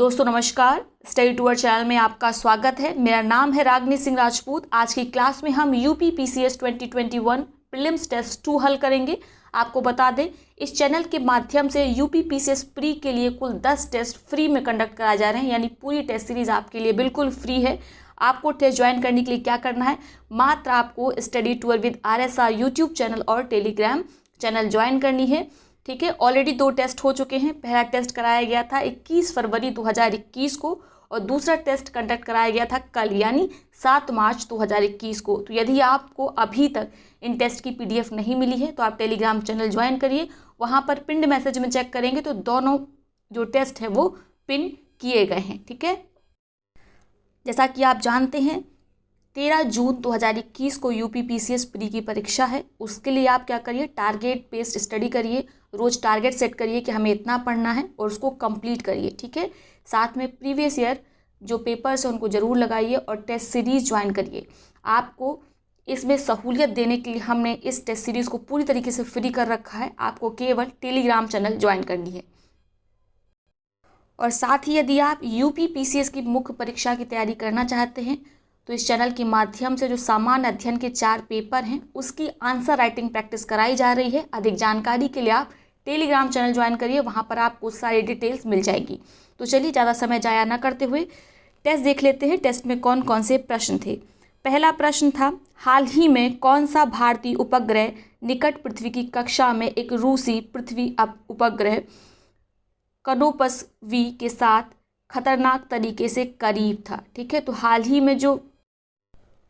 दोस्तों नमस्कार, study tour channel में आपका स्वागत है। मेरा नाम है रागनी सिंह राजपूत। आज की क्लास में हम यूपी पीसीएस 2021 प्रीलिम्स टेस्ट 2 हल करेंगे। आपको बता दें, इस चैनल के माध्यम से यूपी पीसीएस प्री के लिए कुल 10 टेस्ट फ्री में कंडक्ट कराए जा रहे हैं, यानी पूरी टेस्ट सीरीज़ आपके लिए बिल्कुल फ्री है। आपको टेस्ट ज्वाइन करने के लिए क्या करना है, मात्र आपको study tour with RSR YouTube channel और टेलीग्राम चैनल ज्वाइन करनी है। ठीक है, ऑलरेडी 2 टेस्ट हो चुके हैं। पहला टेस्ट कराया गया था 21 फरवरी 2021 को और दूसरा टेस्ट कंडक्ट कराया गया था कल यानी 7 मार्च 2021 को। तो यदि आपको अभी तक इन टेस्ट की PDF नहीं मिली है तो आप टेलीग्राम चैनल ज्वाइन करिए। वहाँ पर पिन्ड मैसेज में चेक करेंगे तो दोनों जो टेस्ट हैं वो पिन किए गए हैं। ठीक है, जैसा कि आप जानते हैं 13 जून 2021 को यूपी पीसीएस प्री की परीक्षा है। उसके लिए आप क्या करिए, टारगेट बेस्ड स्टडी करिए। रोज़ टारगेट सेट करिए कि हमें इतना पढ़ना है और उसको कंप्लीट करिए। ठीक है, साथ में प्रीवियस ईयर जो पेपर्स हैं उनको ज़रूर लगाइए और टेस्ट सीरीज़ ज्वाइन करिए। आपको इसमें सहूलियत देने के लिए हमने इस टेस्ट सीरीज़ को पूरी तरीके से फ्री कर रखा है। आपको केवल टेलीग्राम चैनल ज्वाइन करनी है। और साथ ही यदि आप यूपी पीसीएस की मुख्य परीक्षा की तैयारी करना चाहते हैं तो इस चैनल के माध्यम से जो सामान्य अध्ययन के 4 पेपर हैं उसकी आंसर राइटिंग प्रैक्टिस कराई जा रही है। अधिक जानकारी के लिए आप टेलीग्राम चैनल ज्वाइन करिए, वहाँ पर आपको सारी डिटेल्स मिल जाएगी। तो चलिए ज़्यादा समय जाया ना करते हुए टेस्ट देख लेते हैं। टेस्ट में कौन कौन से प्रश्न थे। पहला प्रश्न था, हाल ही में कौन सा भारतीय उपग्रह निकट पृथ्वी की कक्षा में एक रूसी पृथ्वी उपग्रह कनोपस V के साथ खतरनाक तरीके से करीब था। ठीक है, तो हाल ही में जो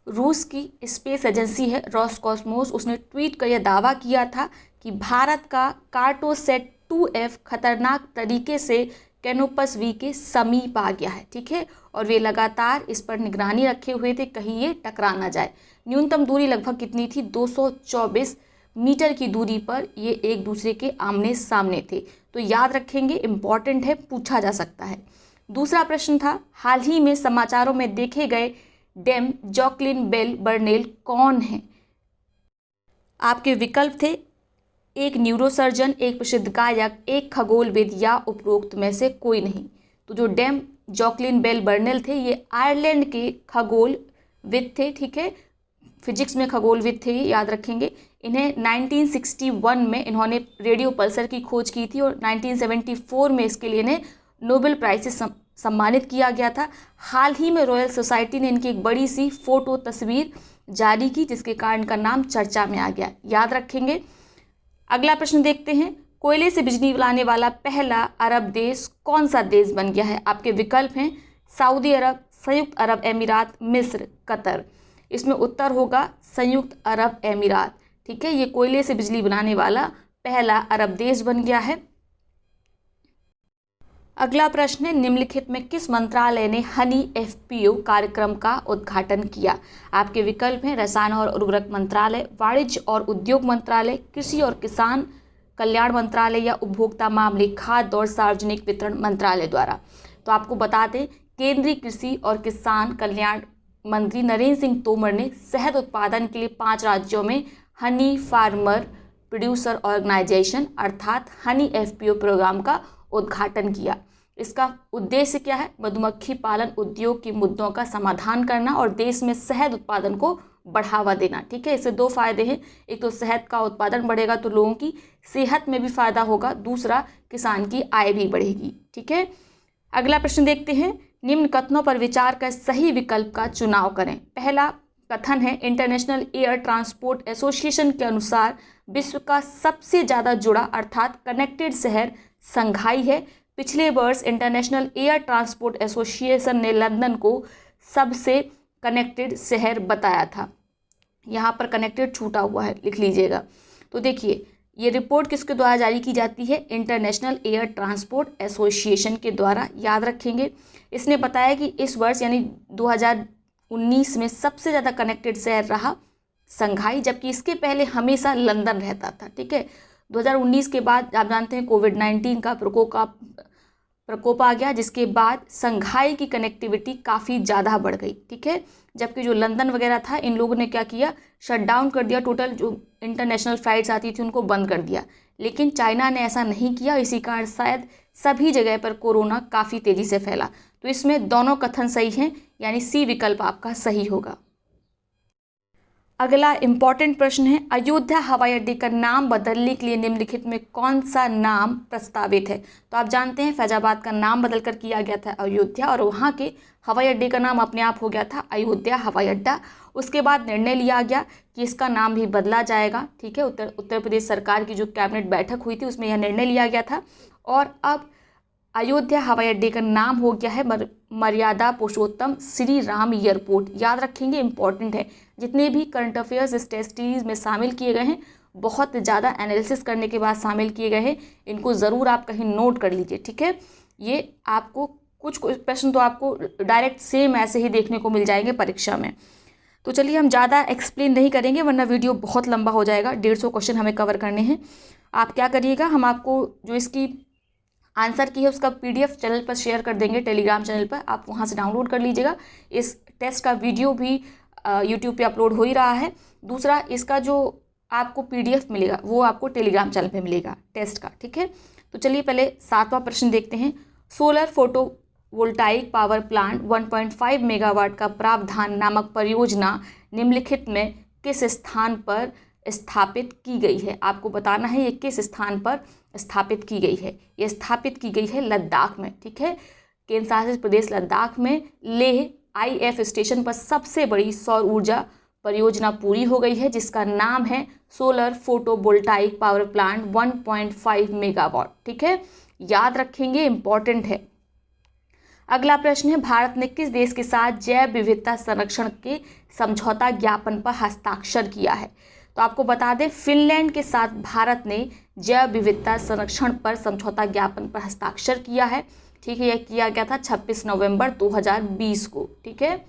रूस की स्पेस एजेंसी है रोसकॉस्मोस, उसने ट्वीट कर यह दावा किया था कि भारत का कार्टोसैट 2F खतरनाक तरीके से कैनोपस V के समीप आ गया है। ठीक है, और वे लगातार इस पर निगरानी रखे हुए थे कहीं ये टकरा ना जाए। न्यूनतम दूरी लगभग कितनी थी, 224 मीटर की दूरी पर ये एक दूसरे के आमने सामने थे। तो याद रखेंगे, इम्पॉर्टेंट है, पूछा जा सकता है। दूसरा प्रश्न था, हाल ही में समाचारों में देखे गए डेम जॉकलिन बेल बर्नेल कौन है। आपके विकल्प थे, एक न्यूरोसर्जन, एक प्रसिद्ध गायक, एक खगोलविद या उपरोक्त में से कोई नहीं। तो जो डेम जॉकलिन बेल बर्नेल थे ये आयरलैंड के खगोलविद थे। ठीक है, फिजिक्स में खगोलविद थे, याद रखेंगे। इन्हें 1961 में इन्होंने रेडियो पल्सर की खोज की थी और 1974 में इसके लिए इन्हें नोबेल प्राइज से सम्मानित किया गया था। हाल ही में रॉयल सोसाइटी ने इनकी एक बड़ी सी फोटो तस्वीर जारी की जिसके कारण इनका नाम चर्चा में आ गया, याद रखेंगे। अगला प्रश्न देखते हैं, कोयले से बिजली बनाने वाला पहला अरब देश कौन सा देश बन गया है। आपके विकल्प हैं सऊदी अरब, संयुक्त अरब अमीरात, मिस्र, कतर। इसमें उत्तर होगा संयुक्त अरब अमीरात। ठीक है, ये कोयले से बिजली बनाने वाला पहला अरब देश बन गया है। अगला प्रश्न है, निम्नलिखित में किस मंत्रालय ने हनी FPO कार्यक्रम का उद्घाटन किया। आपके विकल्प हैं रसायन और उर्वरक मंत्रालय, वाणिज्य और उद्योग मंत्रालय, कृषि और किसान कल्याण मंत्रालय या उपभोक्ता मामले, खाद्य और सार्वजनिक वितरण मंत्रालय द्वारा। तो आपको बता दें, केंद्रीय कृषि और किसान कल्याण मंत्री नरेंद्र सिंह तोमर ने शहद उत्पादन के लिए 5 राज्यों में हनी फार्मर प्रोड्यूसर ऑर्गेनाइजेशन अर्थात हनी FPO प्रोग्राम का उद्घाटन किया। इसका उद्देश्य क्या है, मधुमक्खी पालन उद्योग के मुद्दों का समाधान करना और देश में शहद उत्पादन को बढ़ावा देना। ठीक है, इससे 2 फायदे हैं, एक तो शहद का उत्पादन बढ़ेगा तो लोगों की सेहत में भी फायदा होगा, दूसरा किसान की आय भी बढ़ेगी। ठीक है, अगला प्रश्न देखते हैं, निम्न कथनों पर विचार कर सही विकल्प का चुनाव करें। पहला कथन है, इंटरनेशनल एयर ट्रांसपोर्ट एसोसिएशन के अनुसार विश्व का सबसे ज़्यादा जुड़ा अर्थात कनेक्टेड शहर संघाई है। पिछले वर्ष इंटरनेशनल एयर ट्रांसपोर्ट एसोसिएशन ने लंदन को सबसे कनेक्टेड शहर बताया था। यहाँ पर कनेक्टेड छूटा हुआ है, लिख लीजिएगा। तो देखिए, ये रिपोर्ट किसके द्वारा जारी की जाती है, इंटरनेशनल एयर ट्रांसपोर्ट एसोसिएशन के द्वारा, याद रखेंगे। इसने बताया कि इस वर्ष यानी 2019 में सबसे ज़्यादा कनेक्टेड शहर रहा संघाई, जबकि इसके पहले हमेशा लंदन रहता था। ठीक है, 2019 के बाद आप जानते हैं कोविड-19 का प्रकोप आ गया, जिसके बाद संघाई की कनेक्टिविटी काफ़ी ज़्यादा बढ़ गई। ठीक है, जबकि जो लंदन वगैरह था, इन लोगों ने क्या किया, शट डाउन कर दिया, टोटल जो इंटरनेशनल फ्लाइट्स आती थी उनको बंद कर दिया। लेकिन चाइना ने ऐसा नहीं किया, इसी कारण शायद सभी जगह पर कोरोना काफ़ी तेज़ी से फैला। तो इसमें दोनों कथन सही हैं, यानी सी विकल्प आपका सही होगा। अगला इम्पॉर्टेंट प्रश्न है, अयोध्या हवाई अड्डे का नाम बदलने के लिए निम्नलिखित में कौन सा नाम प्रस्तावित है। तो आप जानते हैं फैजाबाद का नाम बदलकर किया गया था अयोध्या, और वहाँ के हवाई अड्डे का नाम अपने आप हो गया था अयोध्या हवाई अड्डा। उसके बाद निर्णय लिया गया कि इसका नाम भी बदला जाएगा। ठीक है, उत्तर प्रदेश सरकार की जो कैबिनेट बैठक हुई थी उसमें यह निर्णय लिया गया था, और अब अयोध्या हवाई अड्डे का नाम हो गया है मर्यादा पुरुषोत्तम श्री राम एयरपोर्ट। याद रखेंगे, इंपॉर्टेंट है। जितने भी करंट अफेयर्स इस टेस्ट सीरीज में शामिल किए गए हैं, बहुत ज़्यादा एनालिसिस करने के बाद शामिल किए गए हैं, इनको ज़रूर आप कहीं नोट कर लीजिए। ठीक है, ये आपको कुछ प्रश्न तो आपको डायरेक्ट सेम ऐसे ही देखने को मिल जाएंगे परीक्षा में। तो चलिए, हम ज़्यादा एक्सप्लेन नहीं करेंगे वरना वीडियो बहुत लंबा हो जाएगा। 150 क्वेश्चन हमें कवर करने हैं। आप क्या करिएगा, हम आपको जो इसकी आंसर की है उसका PDF चैनल पर शेयर कर देंगे, टेलीग्राम चैनल पर, आप वहाँ से डाउनलोड कर लीजिएगा। इस टेस्ट का वीडियो भी यूट्यूब पे अपलोड हो ही रहा है। दूसरा, इसका जो आपको PDF मिलेगा वो आपको टेलीग्राम चैनल पे मिलेगा टेस्ट का। ठीक है, तो चलिए पहले 7वां प्रश्न देखते हैं। Solar photovoltaic power plant 1.5 megawatt का प्रावधान नामक परियोजना निम्नलिखित में किस स्थान पर स्थापित की गई है। आपको बताना है ये किस स्थान पर स्थापित की गई है। ये स्थापित की गई है लद्दाख में। ठीक है, केंद्र शासित प्रदेश लद्दाख में लेह IF स्टेशन पर सबसे बड़ी सौर ऊर्जा परियोजना पूरी हो गई है, जिसका नाम है solar photovoltaic power plant 1.5 megawatt. ठीक है, याद रखेंगे, इंपॉर्टेंट है। अगला प्रश्न है, भारत ने किस देश के साथ जैव विविधता संरक्षण के समझौता ज्ञापन पर हस्ताक्षर किया है। तो आपको बता दें, फिनलैंड के साथ भारत ने जैव विविधता संरक्षण पर समझौता ज्ञापन पर हस्ताक्षर किया है। ठीक है, यह किया गया था 26 नवंबर 2020 को। ठीक है,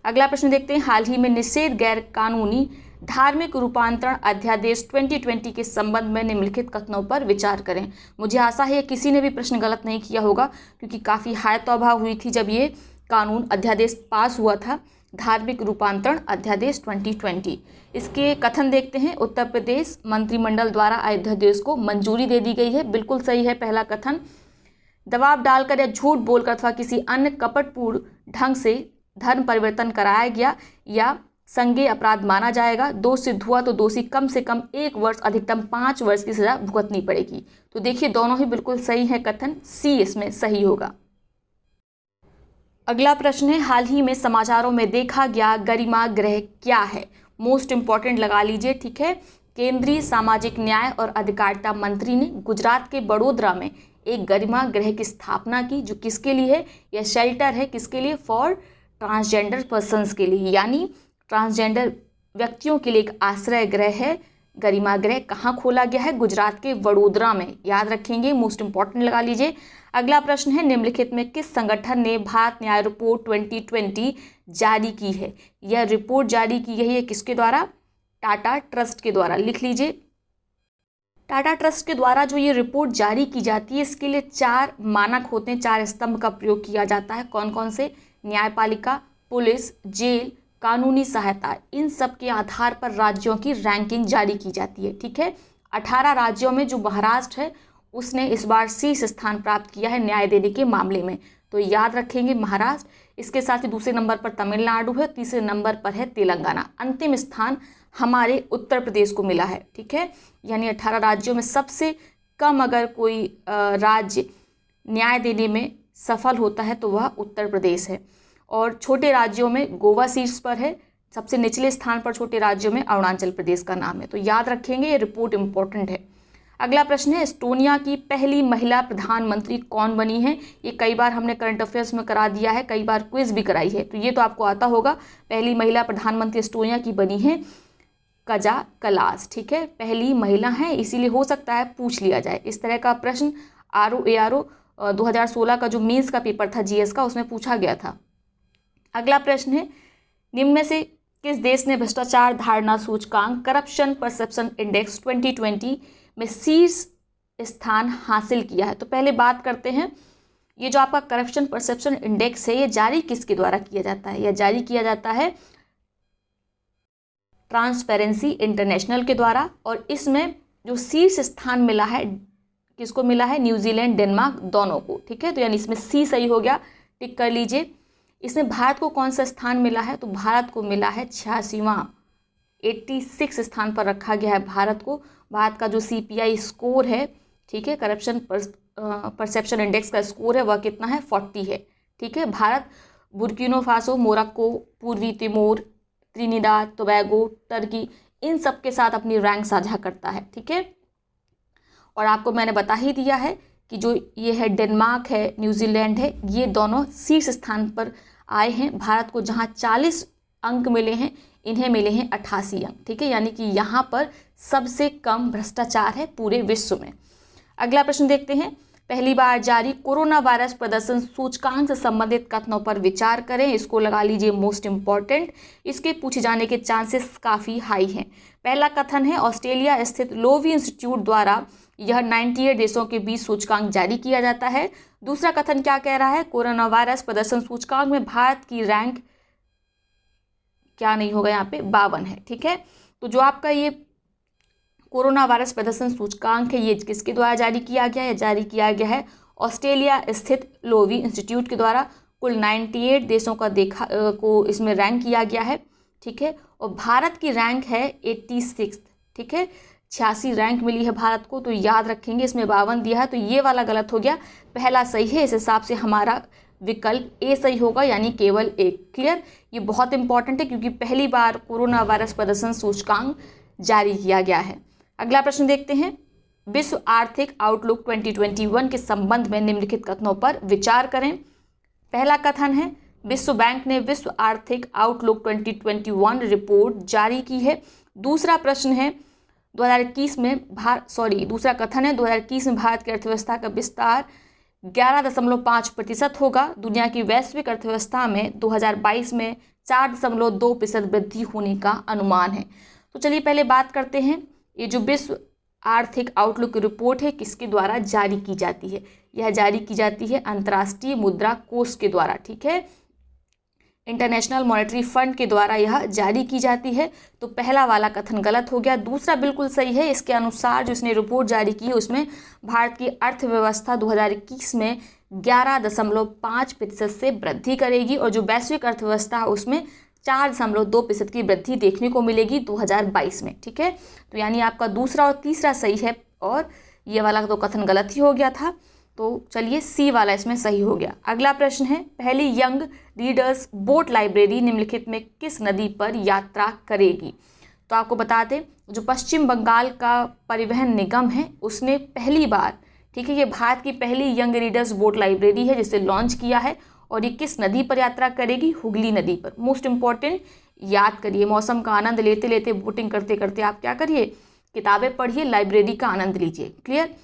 अगला प्रश्न देखते हैं। हाल ही में निषेध गैर कानूनी धार्मिक रूपांतरण अध्यादेश 2020 के संबंध में निम्नलिखित कथनों पर विचार करें। मुझे आशा है किसी ने भी प्रश्न गलत नहीं किया होगा, क्योंकि काफ़ी हाय तौबा हुई थी जब ये कानून अध्यादेश पास हुआ था, धार्मिक रूपांतरण अध्यादेश 2020। इसके कथन देखते हैं। उत्तर प्रदेश मंत्रिमंडल द्वारा अध्यादेश को मंजूरी दे दी गई है। बिल्कुल सही है पहला कथन। दबाव डालकर या झूठ बोलकर अथवा किसी अन्य कपटपूर्ण ढंग से धर्म परिवर्तन कराया गया या संज्ञेय अपराध माना जाएगा। दोष सिद्ध हुआ तो दोषी कम से कम 1 वर्ष अधिकतम 5 वर्ष की सजा भुगतनी पड़ेगी। तो देखिए, दोनों ही बिल्कुल सही है कथन, सी इसमें सही होगा। अगला प्रश्न है, हाल ही में समाचारों में देखा गया गरिमा गृह क्या है। मोस्ट इंपॉर्टेंट लगा लीजिए। ठीक है, केंद्रीय सामाजिक न्याय और अधिकारिता मंत्री ने गुजरात के बड़ोदरा में एक गरिमा गृह की स्थापना की, जो किसके लिए है, यह शेल्टर है किसके लिए, फॉर ट्रांसजेंडर पर्सन्स के लिए, यानी ट्रांसजेंडर व्यक्तियों के लिए एक आश्रय गृह है। गरिमा गृह कहाँ खोला गया है, गुजरात के वडोदरा में। याद रखेंगे, मोस्ट इंपॉर्टेंट लगा लीजिए। अगला प्रश्न है, निम्नलिखित में किस संगठन ने भारत न्याय रिपोर्ट 2020 जारी की है। यह रिपोर्ट जारी की गई है किसके द्वारा, टाटा ट्रस्ट के द्वारा। लिख लीजिए, टाटा ट्रस्ट के द्वारा जो ये रिपोर्ट जारी की जाती है, इसके लिए 4 मानक होते हैं, 4 स्तंभ का प्रयोग किया जाता है। कौन कौन से, न्यायपालिका, पुलिस, जेल, कानूनी सहायता, इन सब के आधार पर राज्यों की रैंकिंग जारी की जाती है। ठीक है, 18 राज्यों में जो महाराष्ट्र है उसने इस बार शीर्ष स्थान प्राप्त किया है न्याय देने के मामले में। तो याद रखेंगे महाराष्ट्र, इसके साथ ही दूसरे नंबर पर तमिलनाडु है, तीसरे नंबर पर है तेलंगाना, अंतिम स्थान हमारे उत्तर प्रदेश को मिला है। ठीक है, यानी 18 राज्यों में सबसे कम अगर कोई राज्य न्याय देने में सफल होता है तो वह उत्तर प्रदेश है। और छोटे राज्यों में गोवा शीर्ष पर है, सबसे निचले स्थान पर छोटे राज्यों में अरुणाचल प्रदेश का नाम है। तो याद रखेंगे, ये रिपोर्ट इंपॉर्टेंट है। अगला प्रश्न है, एस्टोनिया की पहली महिला प्रधानमंत्री कौन बनी है। ये कई बार हमने करंट अफेयर्स में करा दिया है, कई बार क्विज भी कराई है, तो ये तो आपको आता होगा। पहली महिला प्रधानमंत्री एस्टोनिया की बनी है कजा कलास। ठीक है, पहली महिला है, इसीलिए हो सकता है पूछ लिया जाए इस तरह का प्रश्न। RO 2016 का जो मेंस का पेपर था GS का, उसमें पूछा गया था। अगला प्रश्न है, निम्न में से किस देश ने भ्रष्टाचार धारणा सूचकांक करप्शन परसेप्शन इंडेक्स 2020 में शीर्ष स्थान हासिल किया है। तो पहले बात करते हैं, ये जो आपका करप्शन परसेप्शन इंडेक्स है, ये जारी किसके द्वारा किया जाता है। यह जारी किया जाता है ट्रांसपेरेंसी इंटरनेशनल के द्वारा। और इसमें जो शीर्ष स्थान मिला है, किसको मिला है? न्यूजीलैंड, डेनमार्क दोनों को, ठीक है। तो यानी इसमें सी सही हो गया, टिक कर लीजिए। इसमें भारत को कौन सा स्थान मिला है? तो भारत को मिला है 86वां, 86 स्थान पर रखा गया है भारत को। भारत का जो CPI स्कोर है, ठीक है, करप्शन परसेप्शन इंडेक्स का स्कोर है, वह कितना है? 40 है, ठीक है। भारत बुर्किना फासो, मोरक्को, पूर्वी तिमोर, त्रिनिदाद टोबैगो, टर्की, इन सब के साथ अपनी रैंक साझा करता है, ठीक है। और आपको मैंने बता ही दिया है कि जो ये है डेनमार्क है, न्यूजीलैंड है, ये दोनों शीर्ष स्थान पर आए हैं। भारत को जहाँ 40 अंक मिले हैं, इन्हें मिले हैं 88 अंक, ठीक है। यानी कि यहाँ पर सबसे कम भ्रष्टाचार है पूरे विश्व में। अगला प्रश्न देखते हैं। पहली बार जारी कोरोना वायरस प्रदर्शन सूचकांक से संबंधित कथनों पर विचार करें। इसको लगा लीजिए मोस्ट इंपॉर्टेंट, इसके पूछे जाने के चांसेस काफ़ी हाई हैं। पहला कथन है, ऑस्ट्रेलिया स्थित लोवी इंस्टीट्यूट द्वारा यह 98 देशों के बीच सूचकांक जारी किया जाता है। दूसरा कथन क्या कह रहा है? कोरोना वायरस प्रदर्शन सूचकांक में भारत की रैंक क्या नहीं होगा यहाँ पे? 52 है, ठीक है। तो जो आपका ये कोरोना वायरस प्रदर्शन सूचकांक है, ये किसके द्वारा जारी किया गया है? जारी किया गया है ऑस्ट्रेलिया स्थित लोवी इंस्टीट्यूट के द्वारा। कुल 98 देशों का को इसमें रैंक किया गया है, ठीक है। और भारत की रैंक है 86, ठीक है, 86 रैंक मिली है भारत को। तो याद रखेंगे, इसमें 52 दिया है, तो ये वाला गलत हो गया, पहला सही है। इस हिसाब से हमारा विकल्प ए सही होगा, यानी केवल एक। क्लियर? ये बहुत इंपॉर्टेंट है क्योंकि पहली बार कोरोना वायरस प्रदर्शन सूचकांक जारी किया गया है। अगला प्रश्न देखते हैं। विश्व आर्थिक आउटलुक 2021 के संबंध में निम्नलिखित कथनों पर विचार करें। पहला कथन है, विश्व बैंक ने विश्व आर्थिक आउटलुक 2021 रिपोर्ट जारी की है। दूसरा प्रश्न है, 2021 में दूसरा कथन है, 2021 में भारत की अर्थव्यवस्था का विस्तार 11.5% होगा। दुनिया की वैश्विक अर्थव्यवस्था में 2022 में 4.2% वृद्धि होने का अनुमान है। तो चलिए पहले बात करते हैं, ये जो विश्व आर्थिक आउटलुक रिपोर्ट है किसके द्वारा जारी की जाती है? यह जारी की जाती है अंतर्राष्ट्रीय मुद्रा कोष के द्वारा, ठीक है, इंटरनेशनल मॉनेटरी फंड के द्वारा यह जारी की जाती है। तो पहला वाला कथन गलत हो गया, दूसरा बिल्कुल सही है। इसके अनुसार जो इसने रिपोर्ट जारी की है उसमें भारत की अर्थव्यवस्था 2021 में 11.5% से वृद्धि करेगी और जो वैश्विक अर्थव्यवस्था है उसमें 4.2% की वृद्धि देखने को मिलेगी 2022 में, ठीक है। तो यानी आपका दूसरा और तीसरा सही है और ये वाला तो कथन गलत ही हो गया था। तो चलिए सी वाला इसमें सही हो गया। अगला प्रश्न है, पहली यंग रीडर्स बोट लाइब्रेरी निम्नलिखित में किस नदी पर यात्रा करेगी? तो आपको बता दें, जो पश्चिम बंगाल का परिवहन निगम है उसने पहली बार, ठीक है, ये भारत की पहली यंग रीडर्स बोट लाइब्रेरी है जिसे लॉन्च किया है और ये किस नदी पर यात्रा करेगी? हुगली नदी पर। मोस्ट इंपॉर्टेंट, याद करिए, मौसम का आनंद लेते लेते बोटिंग करते करते आप क्या करिए? किताबें पढ़िए, लाइब्रेरी का आनंद लीजिए। क्लियर?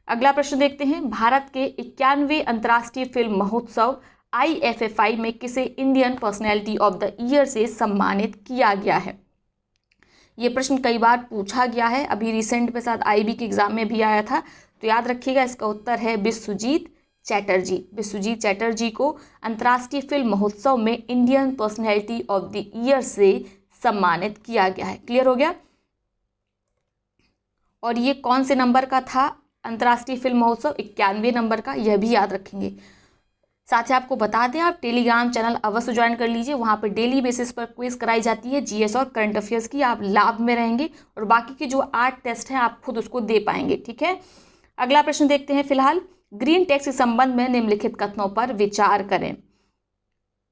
अगला प्रश्न देखते हैं। भारत के 91वें अंतर्राष्ट्रीय फिल्म महोत्सव IFFI में किसे Indian personality of the year से सम्मानित किया गया है? ये प्रश्न कई बार पूछा गया है, अभी रिसेंट में साथ IB के एग्जाम में भी आया था। तो याद रखिएगा, इसका उत्तर है बिस्वजीत चैटर्जी। बिस्वजीत चैटर्जी को अंतर्राष्ट्रीय फिल्म महोत्सव में Indian personality of the year से सम्मानित किया गया है। क्लियर हो गया? और ये कौन से नंबर का था अंतर्राष्ट्रीय फिल्म महोत्सव? 91वें नंबर का, यह भी याद रखेंगे। साथ ही आपको बता दें, आप टेलीग्राम चैनल अवश्य ज्वाइन कर लीजिए, वहाँ पर डेली बेसिस पर क्विज कराई जाती है GS और करंट अफेयर्स की, आप लाभ में रहेंगे और बाकी के जो 8 टेस्ट हैं आप खुद उसको दे पाएंगे, ठीक है। अगला प्रश्न देखते हैं। फिलहाल ग्रीन टैक्स के संबंध में निम्नलिखित कथनों पर विचार करें।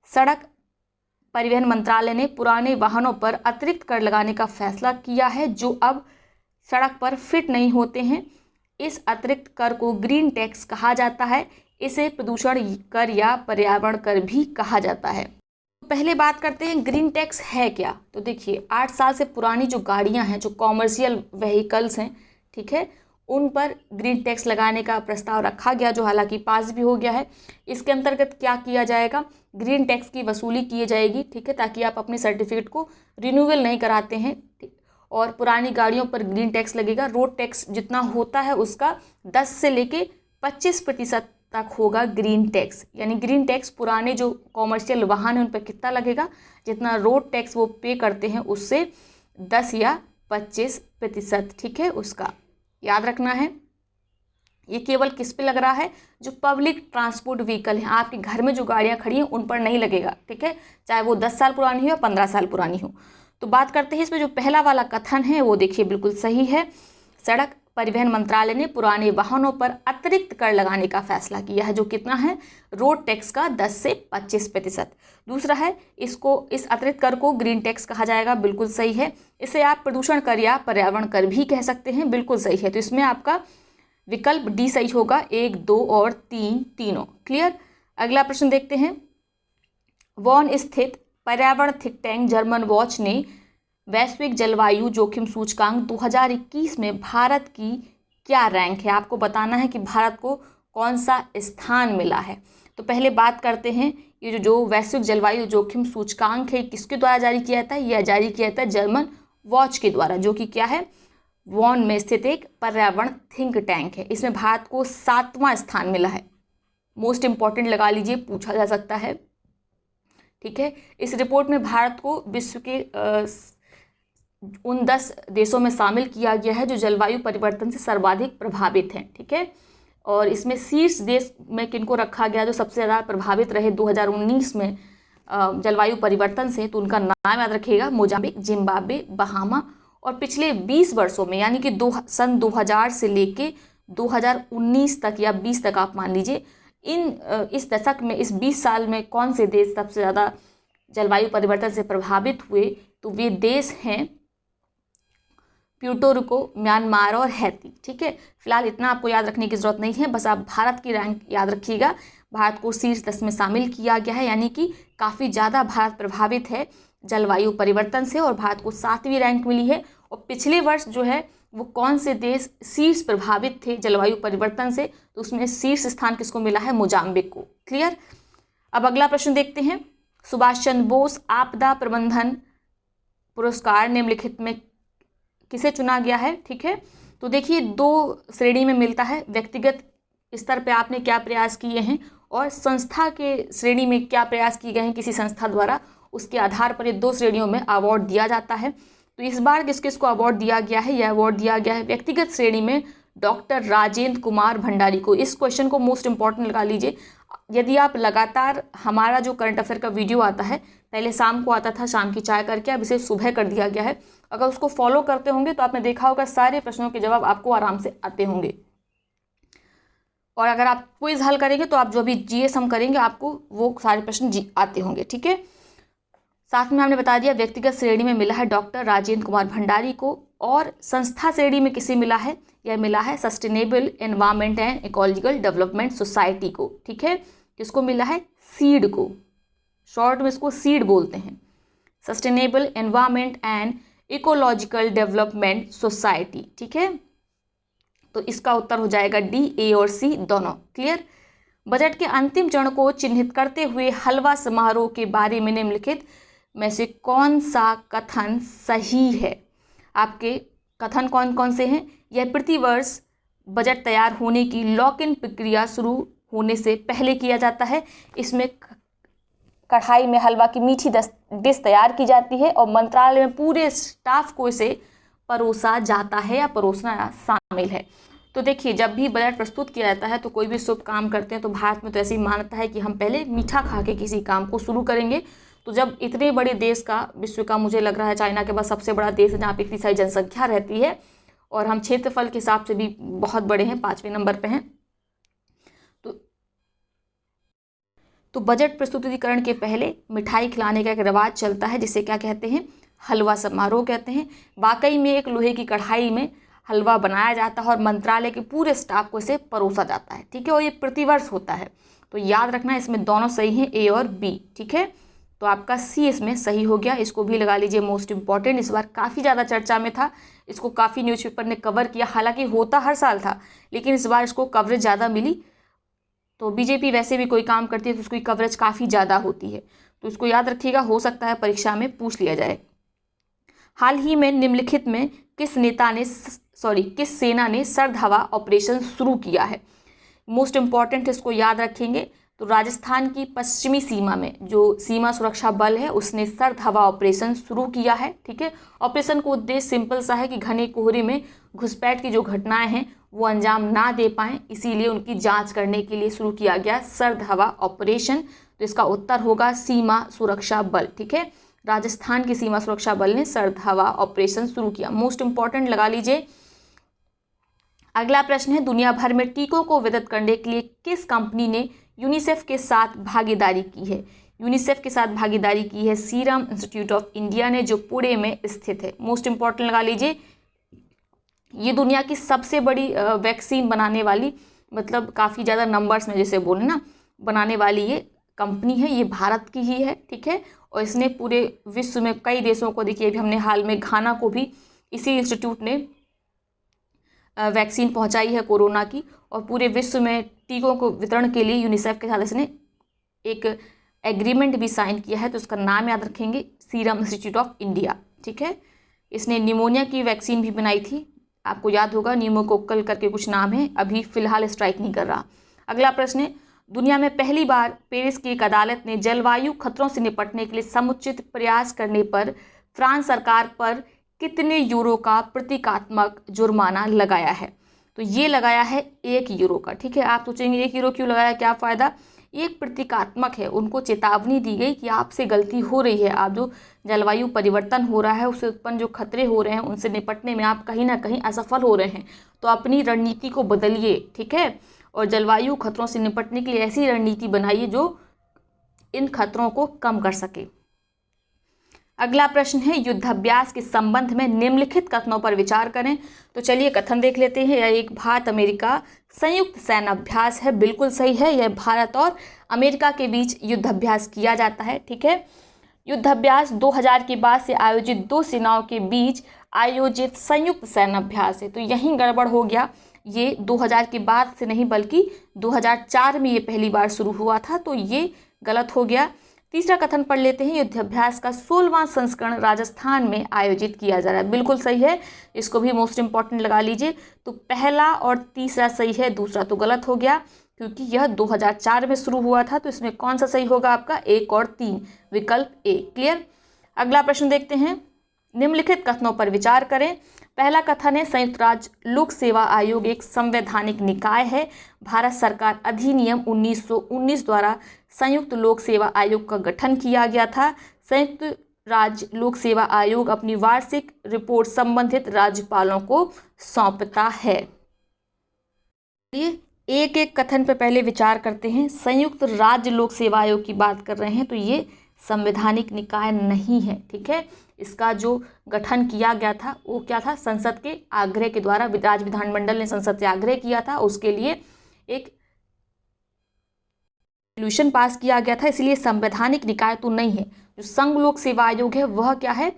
सड़क परिवहन मंत्रालय ने पुराने वाहनों पर अतिरिक्त कर लगाने का फैसला किया है जो अब सड़क पर फिट नहीं होते हैं। इस अतिरिक्त कर को ग्रीन टैक्स कहा जाता है। इसे प्रदूषण कर या पर्यावरण कर भी कहा जाता है। तो पहले बात करते हैं ग्रीन टैक्स है क्या। तो देखिए, 8 साल से पुरानी जो गाड़ियां हैं, जो कॉमर्शियल व्हीकल्स हैं, ठीक है, उन पर ग्रीन टैक्स लगाने का प्रस्ताव रखा गया, जो हालांकि पास भी हो गया है। इसके अंतर्गत क्या किया जाएगा? ग्रीन टैक्स की वसूली की जाएगी, ठीक है, ताकि आप अपने सर्टिफिकेट को रिन्यूअल नहीं कराते हैं, और पुरानी गाड़ियों पर ग्रीन टैक्स लगेगा। रोड टैक्स जितना होता है उसका 10 से लेके 25% तक होगा ग्रीन टैक्स। यानी ग्रीन टैक्स पुराने जो कॉमर्शियल वाहन हैं उन पर कितना लगेगा, जितना रोड टैक्स वो पे करते हैं उससे 10 या 25%, ठीक है, उसका याद रखना है। ये केवल किस पे लग रहा है, जो पब्लिक ट्रांसपोर्ट व्हीकल है, आपके घर में जो गाड़ियाँ खड़ी हैं उन पर नहीं लगेगा, ठीक है, चाहे वो 10 साल पुरानी हो या 15 साल पुरानी हो। तो बात करते हैं इसमें जो पहला वाला कथन है वो देखिए बिल्कुल सही है। सड़क परिवहन मंत्रालय ने पुराने वाहनों पर अतिरिक्त कर लगाने का फैसला किया है, जो कितना है, रोड टैक्स का 10 से 25%। दूसरा है, इस अतिरिक्त कर को ग्रीन टैक्स कहा जाएगा, बिल्कुल सही है। इसे आप प्रदूषण कर या पर्यावरण कर भी कह सकते हैं, बिल्कुल सही है। तो इसमें आपका विकल्प डी सही होगा, 1, 2 और 3 तीनों। क्लियर। अगला प्रश्न देखते हैं। वॉन स्थित पर्यावरण थिंक टैंक जर्मन वॉच ने वैश्विक जलवायु जोखिम सूचकांक 2021 में भारत की क्या रैंक है, आपको बताना है कि भारत को कौन सा स्थान मिला है। तो पहले बात करते हैं, ये जो वैश्विक जलवायु जोखिम सूचकांक है किसके द्वारा जारी किया जाता है, यह जारी किया जाता है जर्मन वॉच के द्वारा, जो कि क्या है, वॉन में स्थित एक पर्यावरण थिंक टैंक है। इसमें भारत को 7वां स्थान मिला है। मोस्ट इंपॉर्टेंट लगा लीजिए, पूछा जा सकता है, ठीक है। इस रिपोर्ट में भारत को विश्व के उन 10 देशों में शामिल किया गया है जो जलवायु परिवर्तन से सर्वाधिक प्रभावित हैं, ठीक है। और इसमें शीर्ष देश में किनको रखा गया जो सबसे ज़्यादा प्रभावित रहे 2019 में जलवायु परिवर्तन से, तो उनका नाम याद रखिएगा, मोजाम्बिक, जिम्बाब्वे, बहामा। और पिछले 20 वर्षों में, यानी कि सन 2000 से लेके 2019 तक या 20 तक आप मान लीजिए, इस दशक में, इस 20 साल में कौन से देश सबसे ज़्यादा जलवायु परिवर्तन से प्रभावित हुए, तो वे देश हैं प्यूर्टो म्यांमार और हैती, ठीक है। फिलहाल इतना आपको याद रखने की ज़रूरत नहीं है, बस आप भारत की रैंक याद रखिएगा। भारत को शीर्ष 10 में शामिल किया गया है, यानी कि काफ़ी ज़्यादा भारत प्रभावित है जलवायु परिवर्तन से, और भारत को 7वीं रैंक मिली है। और पिछले वर्ष जो है वो कौन से देश शीर्ष प्रभावित थे जलवायु परिवर्तन से, तो उसमें शीर्ष स्थान किसको मिला है, मोजाम्बिक को। क्लियर। अब अगला प्रश्न देखते हैं। सुभाष चंद्र बोस आपदा प्रबंधन पुरस्कार निम्नलिखित में किसे चुना गया है, ठीक है। तो देखिए 2 श्रेणी में मिलता है, व्यक्तिगत स्तर पे आपने क्या प्रयास किए हैं और संस्था के श्रेणी में क्या प्रयास किए गए हैं किसी संस्था द्वारा, उसके आधार पर ये 2 श्रेणियों में अवार्ड दिया जाता है। तो इस बार किस किस को अवार्ड दिया गया है, यह अवार्ड दिया गया है व्यक्तिगत श्रेणी में डॉक्टर राजेंद्र कुमार भंडारी को। इस क्वेश्चन को मोस्ट इंपॉर्टेंट लगा लीजिए। यदि आप लगातार हमारा जो करंट अफेयर का वीडियो आता है, पहले शाम को आता था शाम की चाय करके, अब इसे सुबह कर दिया गया है, अगर उसको फॉलो करते होंगे तो आपने देखा होगा सारे प्रश्नों के जवाब आपको आराम से आते होंगे। और अगर आप क्विज हल करेंगे तो आप जो भी जीएस हम करेंगे आपको वो सारे प्रश्न आते होंगे, ठीक है। साथ में हमने बता दिया व्यक्तिगत श्रेणी में मिला है डॉक्टर राजेंद्र कुमार भंडारी को, और संस्था श्रेणी में किसे मिला है, यह मिला है sustainable environment and ecological development society को, ठीक है। किसको मिला है, सीड को, शॉर्ट में इसको सीड बोलते हैं, sustainable environment and ecological development society, ठीक है। तो इसका उत्तर हो जाएगा डी, ए और सी दोनों। क्लियर। बजट के अंतिम चरण को चिन्हित करते हुए हलवा समारोह के बारे में निम्नलिखित में से कौन सा कथन सही है, आपके कथन कौन कौन से हैं। यह प्रतिवर्ष बजट तैयार होने की लॉक इन प्रक्रिया शुरू होने से पहले किया जाता है। इसमें कढ़ाई में हलवा की मीठी डिश तैयार की जाती है और मंत्रालय में पूरे स्टाफ को इसे परोसा जाता है या परोसना शामिल है। तो देखिए जब भी बजट प्रस्तुत किया जाता है तो कोई भी शुभ काम करते हैं तो भारत में तो ऐसी मान्यता है कि हम पहले मीठा खा के किसी काम को शुरू करेंगे। तो जब इतने बड़े देश का, विश्व का मुझे लग रहा है चाइना के बाद सबसे बड़ा देश है जहाँ पे इतनी सारी जनसंख्या रहती है, और हम क्षेत्रफल के हिसाब से भी बहुत बड़े हैं, 5वें नंबर पे हैं, तो बजट प्रस्तुतिकरण के पहले मिठाई खिलाने का एक रिवाज चलता है जिसे क्या कहते हैं, हलवा समारोह कहते हैं। वाकई में एक लोहे की कढ़ाई में हलवा बनाया जाता है और मंत्रालय के पूरे स्टाफ को इसे परोसा जाता है, ठीक है। और ये प्रतिवर्ष होता है, तो याद रखना इसमें दोनों सही हैं, ए और बी, ठीक है। तो आपका सी इसमें सही हो गया, इसको भी लगा लीजिए मोस्ट इंपॉर्टेंट। इस बार काफ़ी ज़्यादा चर्चा में था, इसको काफ़ी न्यूज़पेपर ने कवर किया, हालांकि होता हर साल था लेकिन इस बार इसको कवरेज ज़्यादा मिली। तो बीजेपी वैसे भी कोई काम करती है तो उसकी कवरेज काफ़ी ज़्यादा होती है, तो इसको याद रखिएगा, हो सकता है परीक्षा में पूछ लिया जाए। हाल ही में निम्नलिखित में किस सेना ने सर्द हवा ऑपरेशन शुरू किया है। मोस्ट इंपॉर्टेंट इसको याद रखेंगे। तो राजस्थान की पश्चिमी सीमा में जो सीमा सुरक्षा बल है उसने सर्द हवा ऑपरेशन शुरू किया है। ठीक है, ऑपरेशन का उद्देश्य सिंपल सा है कि घने कोहरे में घुसपैठ की जो घटनाएं हैं वो अंजाम ना दे पाएँ, इसीलिए उनकी जांच करने के लिए शुरू किया गया सर्द हवा ऑपरेशन। तो इसका उत्तर होगा सीमा सुरक्षा बल। ठीक है, राजस्थान की सीमा सुरक्षा बल ने सर्द हवा ऑपरेशन शुरू किया। मोस्ट इंपॉर्टेंट लगा लीजिए। अगला प्रश्न है, दुनिया भर में टीकों को वितरित करने के लिए किस कंपनी ने यूनिसेफ के साथ भागीदारी की है? यूनिसेफ के साथ भागीदारी की है सीरम इंस्टीट्यूट ऑफ इंडिया ने, जो पुणे में स्थित है। मोस्ट इंपॉर्टेंट लगा लीजिए। ये दुनिया की सबसे बड़ी वैक्सीन बनाने वाली, मतलब काफ़ी ज़्यादा नंबर्स में जैसे बोले ना, बनाने वाली ये कंपनी है। ये भारत की ही है। ठीक है, और इसने पूरे विश्व में कई देशों को, देखिए अभी हमने हाल में घाना को भी इसी इंस्टीट्यूट ने वैक्सीन पहुंचाई है कोरोना की, और पूरे विश्व में टीकों को वितरण के लिए यूनिसेफ के साथ इसने एक एग्रीमेंट भी साइन किया है। तो उसका नाम याद रखेंगे, सीरम इंस्टीट्यूट ऑफ इंडिया। ठीक है, इसने निमोनिया की वैक्सीन भी बनाई थी, आपको याद होगा, न्यूमोकोकल करके कुछ नाम है, अभी फिलहाल स्ट्राइक नहीं कर रहा। अगला प्रश्न है, दुनिया में पहली बार पेरिस की एक अदालत ने जलवायु खतरों से निपटने के लिए समुचित प्रयास करने पर फ्रांस सरकार पर कितने यूरो का प्रतीकात्मक जुर्माना लगाया है? तो ये लगाया है 1 यूरो का। ठीक है, आप सोचेंगे 1 यूरो क्यों लगाया, क्या फ़ायदा? एक प्रतीकात्मक है, उनको चेतावनी दी गई कि आपसे गलती हो रही है, आप जो जलवायु परिवर्तन हो रहा है उससे उत्पन्न जो खतरे हो रहे हैं उनसे निपटने में आप कहीं ना कहीं असफल हो रहे हैं, तो अपनी रणनीति को बदलिए। ठीक है, और जलवायु खतरों से निपटने के लिए ऐसी रणनीति बनाइए जो इन खतरों को कम कर सके। अगला प्रश्न है, युद्धाभ्यास के संबंध में निम्नलिखित कथनों पर विचार करें। तो चलिए कथन देख लेते हैं। यह एक भारत अमेरिका संयुक्त सैन्य अभ्यास है, बिल्कुल सही है। यह भारत और अमेरिका के बीच युद्धाभ्यास किया जाता है। ठीक है, युद्धाभ्यास 2000 के बाद से आयोजित 2 सेनाओं के बीच आयोजित संयुक्त सैन्य अभ्यास है। तो यहीं गड़बड़ हो गया, ये 2000 के बाद से नहीं बल्कि 2004 में ये पहली बार शुरू हुआ था, तो ये गलत हो गया। तीसरा कथन पढ़ लेते हैं, युद्धाभ्यास का 16वां संस्करण राजस्थान में आयोजित किया जा रहा है, बिल्कुल सही है, इसको भी मोस्ट इंपॉर्टेंट लगा लीजिए। तो पहला और तीसरा सही है, दूसरा तो गलत हो गया क्योंकि यह 2004 में शुरू हुआ था। तो इसमें कौन सा सही होगा आपका? 1 और 3, विकल्प ए। क्लियर। अगला प्रश्न देखते हैं, निम्नलिखित कथनों पर विचार करें। पहला कथन है, संयुक्त राज्य लोक सेवा आयोग एक संवैधानिक निकाय है। भारत सरकार अधिनियम 1919 द्वारा संयुक्त लोक सेवा आयोग का गठन किया गया था। संयुक्त राज्य लोक सेवा आयोग अपनी वार्षिक रिपोर्ट संबंधित राज्यपालों को सौंपता है। एक एक कथन पर पहले विचार करते हैं। संयुक्त राज्य लोक सेवा आयोग की बात कर रहे हैं, तो ये संवैधानिक निकाय नहीं है। ठीक है, इसका जो गठन किया गया था वो क्या था? संसद के आग्रह के द्वारा, राज्य विधानमंडल ने संसद से आग्रह किया था, उसके लिए एक रेजोल्यूशन पास किया गया था, इसलिए संवैधानिक निकाय तो नहीं है। जो संघ लोक सेवा आयोग है वह क्या है?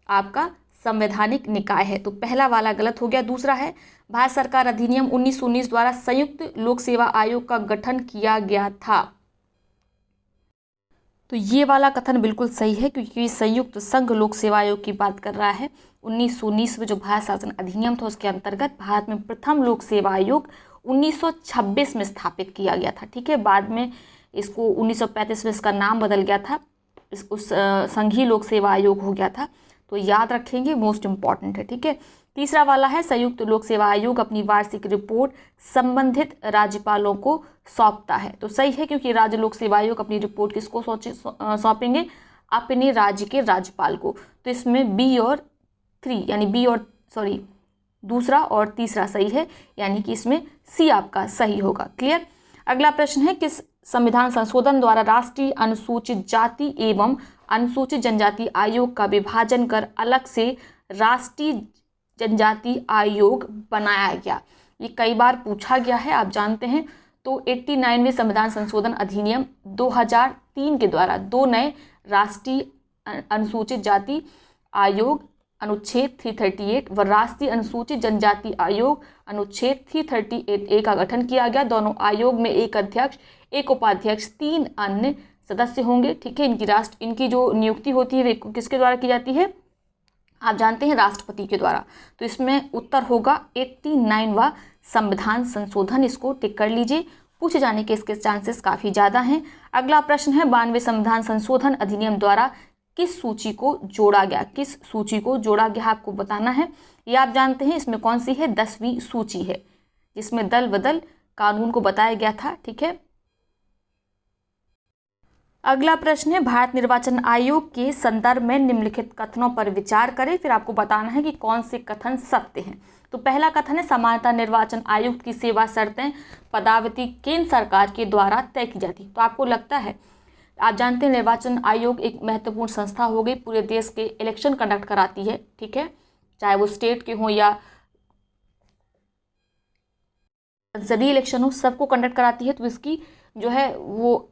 आपका संवैधानिक निकाय है। तो पहला वाला गलत हो गया। दूसरा है, भारत सरकार अधिनियम 1919 द्वारा संयुक्त लोक सेवा आयोग का गठन किया गया था। तो ये वाला कथन बिल्कुल सही है क्योंकि संयुक्त संघ लोक सेवा आयोग की बात कर रहा है। 1919 में जो भारत शासन अधिनियम था उसके अंतर्गत भारत में प्रथम लोक सेवा आयोग 1926 में स्थापित किया गया था। ठीक है, बाद में इसको 1935 में इसका नाम बदल गया था, उस संघीय लोक सेवा आयोग हो गया था। तो याद रखेंगे, मोस्ट इम्पॉर्टेंट है। ठीक है, तीसरा वाला है, संयुक्त लोक सेवा आयोग अपनी वार्षिक रिपोर्ट संबंधित राज्यपालों को सौंपता है। तो सही है क्योंकि राज्य लोक सेवा आयोग अपनी रिपोर्ट किसको सौंपेंगे? अपने राज्य के राज्यपाल को। तो इसमें बी और 3 यानी दूसरा और तीसरा सही है, यानी कि इसमें सी आपका सही होगा। क्लियर। अगला प्रश्न है, किस संविधान संशोधन द्वारा राष्ट्रीय अनुसूचित जाति एवं अनुसूचित जनजाति आयोग का विभाजन कर अलग से राष्ट्रीय जनजाति आयोग बनाया गया? ये कई बार पूछा गया है, आप जानते हैं। तो 89वें संविधान संशोधन अधिनियम 2003 के द्वारा 2 नए राष्ट्रीय अनुसूचित जाति आयोग अनुच्छेद 338 व राष्ट्रीय अनुसूचित जनजाति आयोग अनुच्छेद 338A का गठन किया गया। दोनों आयोग में एक अध्यक्ष, एक उपाध्यक्ष, 3 अन्य सदस्य होंगे। ठीक है, इनकी जो नियुक्ति होती है वे किसके द्वारा की जाती है? आप जानते हैं, राष्ट्रपति के द्वारा। तो इसमें उत्तर होगा 89वां संविधान संशोधन, इसको टिक कर लीजिए। पूछे जाने के इसके चांसेस काफ़ी ज़्यादा हैं। अगला प्रश्न है 92वें संविधान संशोधन अधिनियम द्वारा किस सूची को जोड़ा गया, किस सूची को जोड़ा गया आपको बताना है। ये आप जानते हैं इसमें कौन सी है, 10वीं सूची है जिसमें दल बदल कानून को बताया गया था। ठीक है, अगला प्रश्न है भारत निर्वाचन आयोग के संदर्भ में निम्नलिखित कथनों पर विचार करें, फिर आपको बताना है कि कौन से कथन सत्य हैं। तो पहला कथन है समानता निर्वाचन आयुक्त की सेवा शर्तें पदावधि केंद्र सरकार के द्वारा तय की जाती। तो आपको लगता है, आप जानते हैं निर्वाचन आयोग एक महत्वपूर्ण संस्था हो गई, पूरे देश के इलेक्शन कंडक्ट कराती है। ठीक है, चाहे वो स्टेट के हों या संसदीय इलेक्शन हो, सबको कंडक्ट कराती है। तो इसकी जो है वो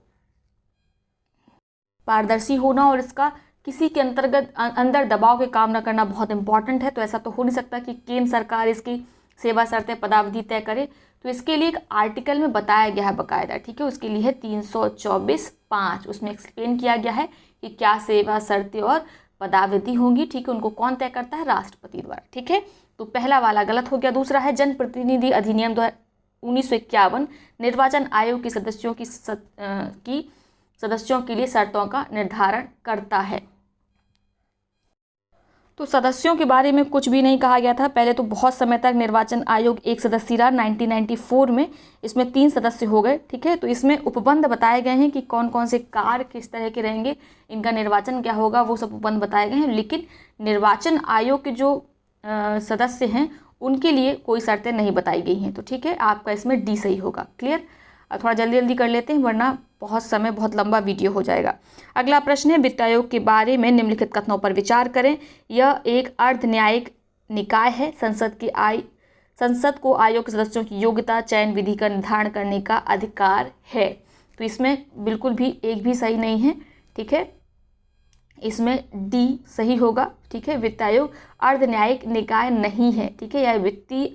पारदर्शी होना और इसका किसी के अंदर दबाव के काम न करना बहुत इंपॉर्टेंट है। तो ऐसा तो हो नहीं सकता कि केंद्र सरकार इसकी सेवा शर्तें पदावधि तय करे। तो इसके लिए एक आर्टिकल में बताया गया है बकायदा। ठीक है, उसके लिए है 324(5), उसमें एक्सप्लेन किया गया है कि क्या सेवा शर्तें और पदावधि होंगी। ठीक है, उनको कौन तय करता है, राष्ट्रपति द्वारा। ठीक है, तो पहला वाला गलत हो गया। दूसरा है जनप्रतिनिधि अधिनियम 1951 निर्वाचन आयोग के सदस्यों के लिए शर्तों का निर्धारण करता है। तो सदस्यों के बारे में कुछ भी नहीं कहा गया था। पहले तो बहुत समय तक निर्वाचन आयोग एक सदस्यीय रहा। 1994 में इसमें 3 सदस्य हो गए। ठीक है, तो इसमें उपबंध बताए गए हैं कि कौन कौन से कार्य किस तरह के रहेंगे, इनका निर्वाचन क्या होगा, वो सब उपबंध बताए गए हैं। लेकिन निर्वाचन आयोग के जो सदस्य हैं उनके लिए कोई शर्तें नहीं बताई गई हैं। तो ठीक है, आपका इसमें डी सही होगा। क्लियर, थोड़ा जल्दी जल्दी कर लेते हैं वरना बहुत लंबा वीडियो हो जाएगा। अगला प्रश्न है वित्त आयोग के बारे में निम्नलिखित कथनों पर विचार करें। यह एक अर्ध न्यायिक निकाय है। संसद को आयोग के सदस्यों की योग्यता चयन विधि का निर्धारण करने का अधिकार है। तो इसमें बिल्कुल भी एक भी सही नहीं है। ठीक है, इसमें डी सही होगा। ठीक है, वित्त आयोग अर्ध न्यायिक निकाय नहीं है। ठीक है, यह वित्तीय,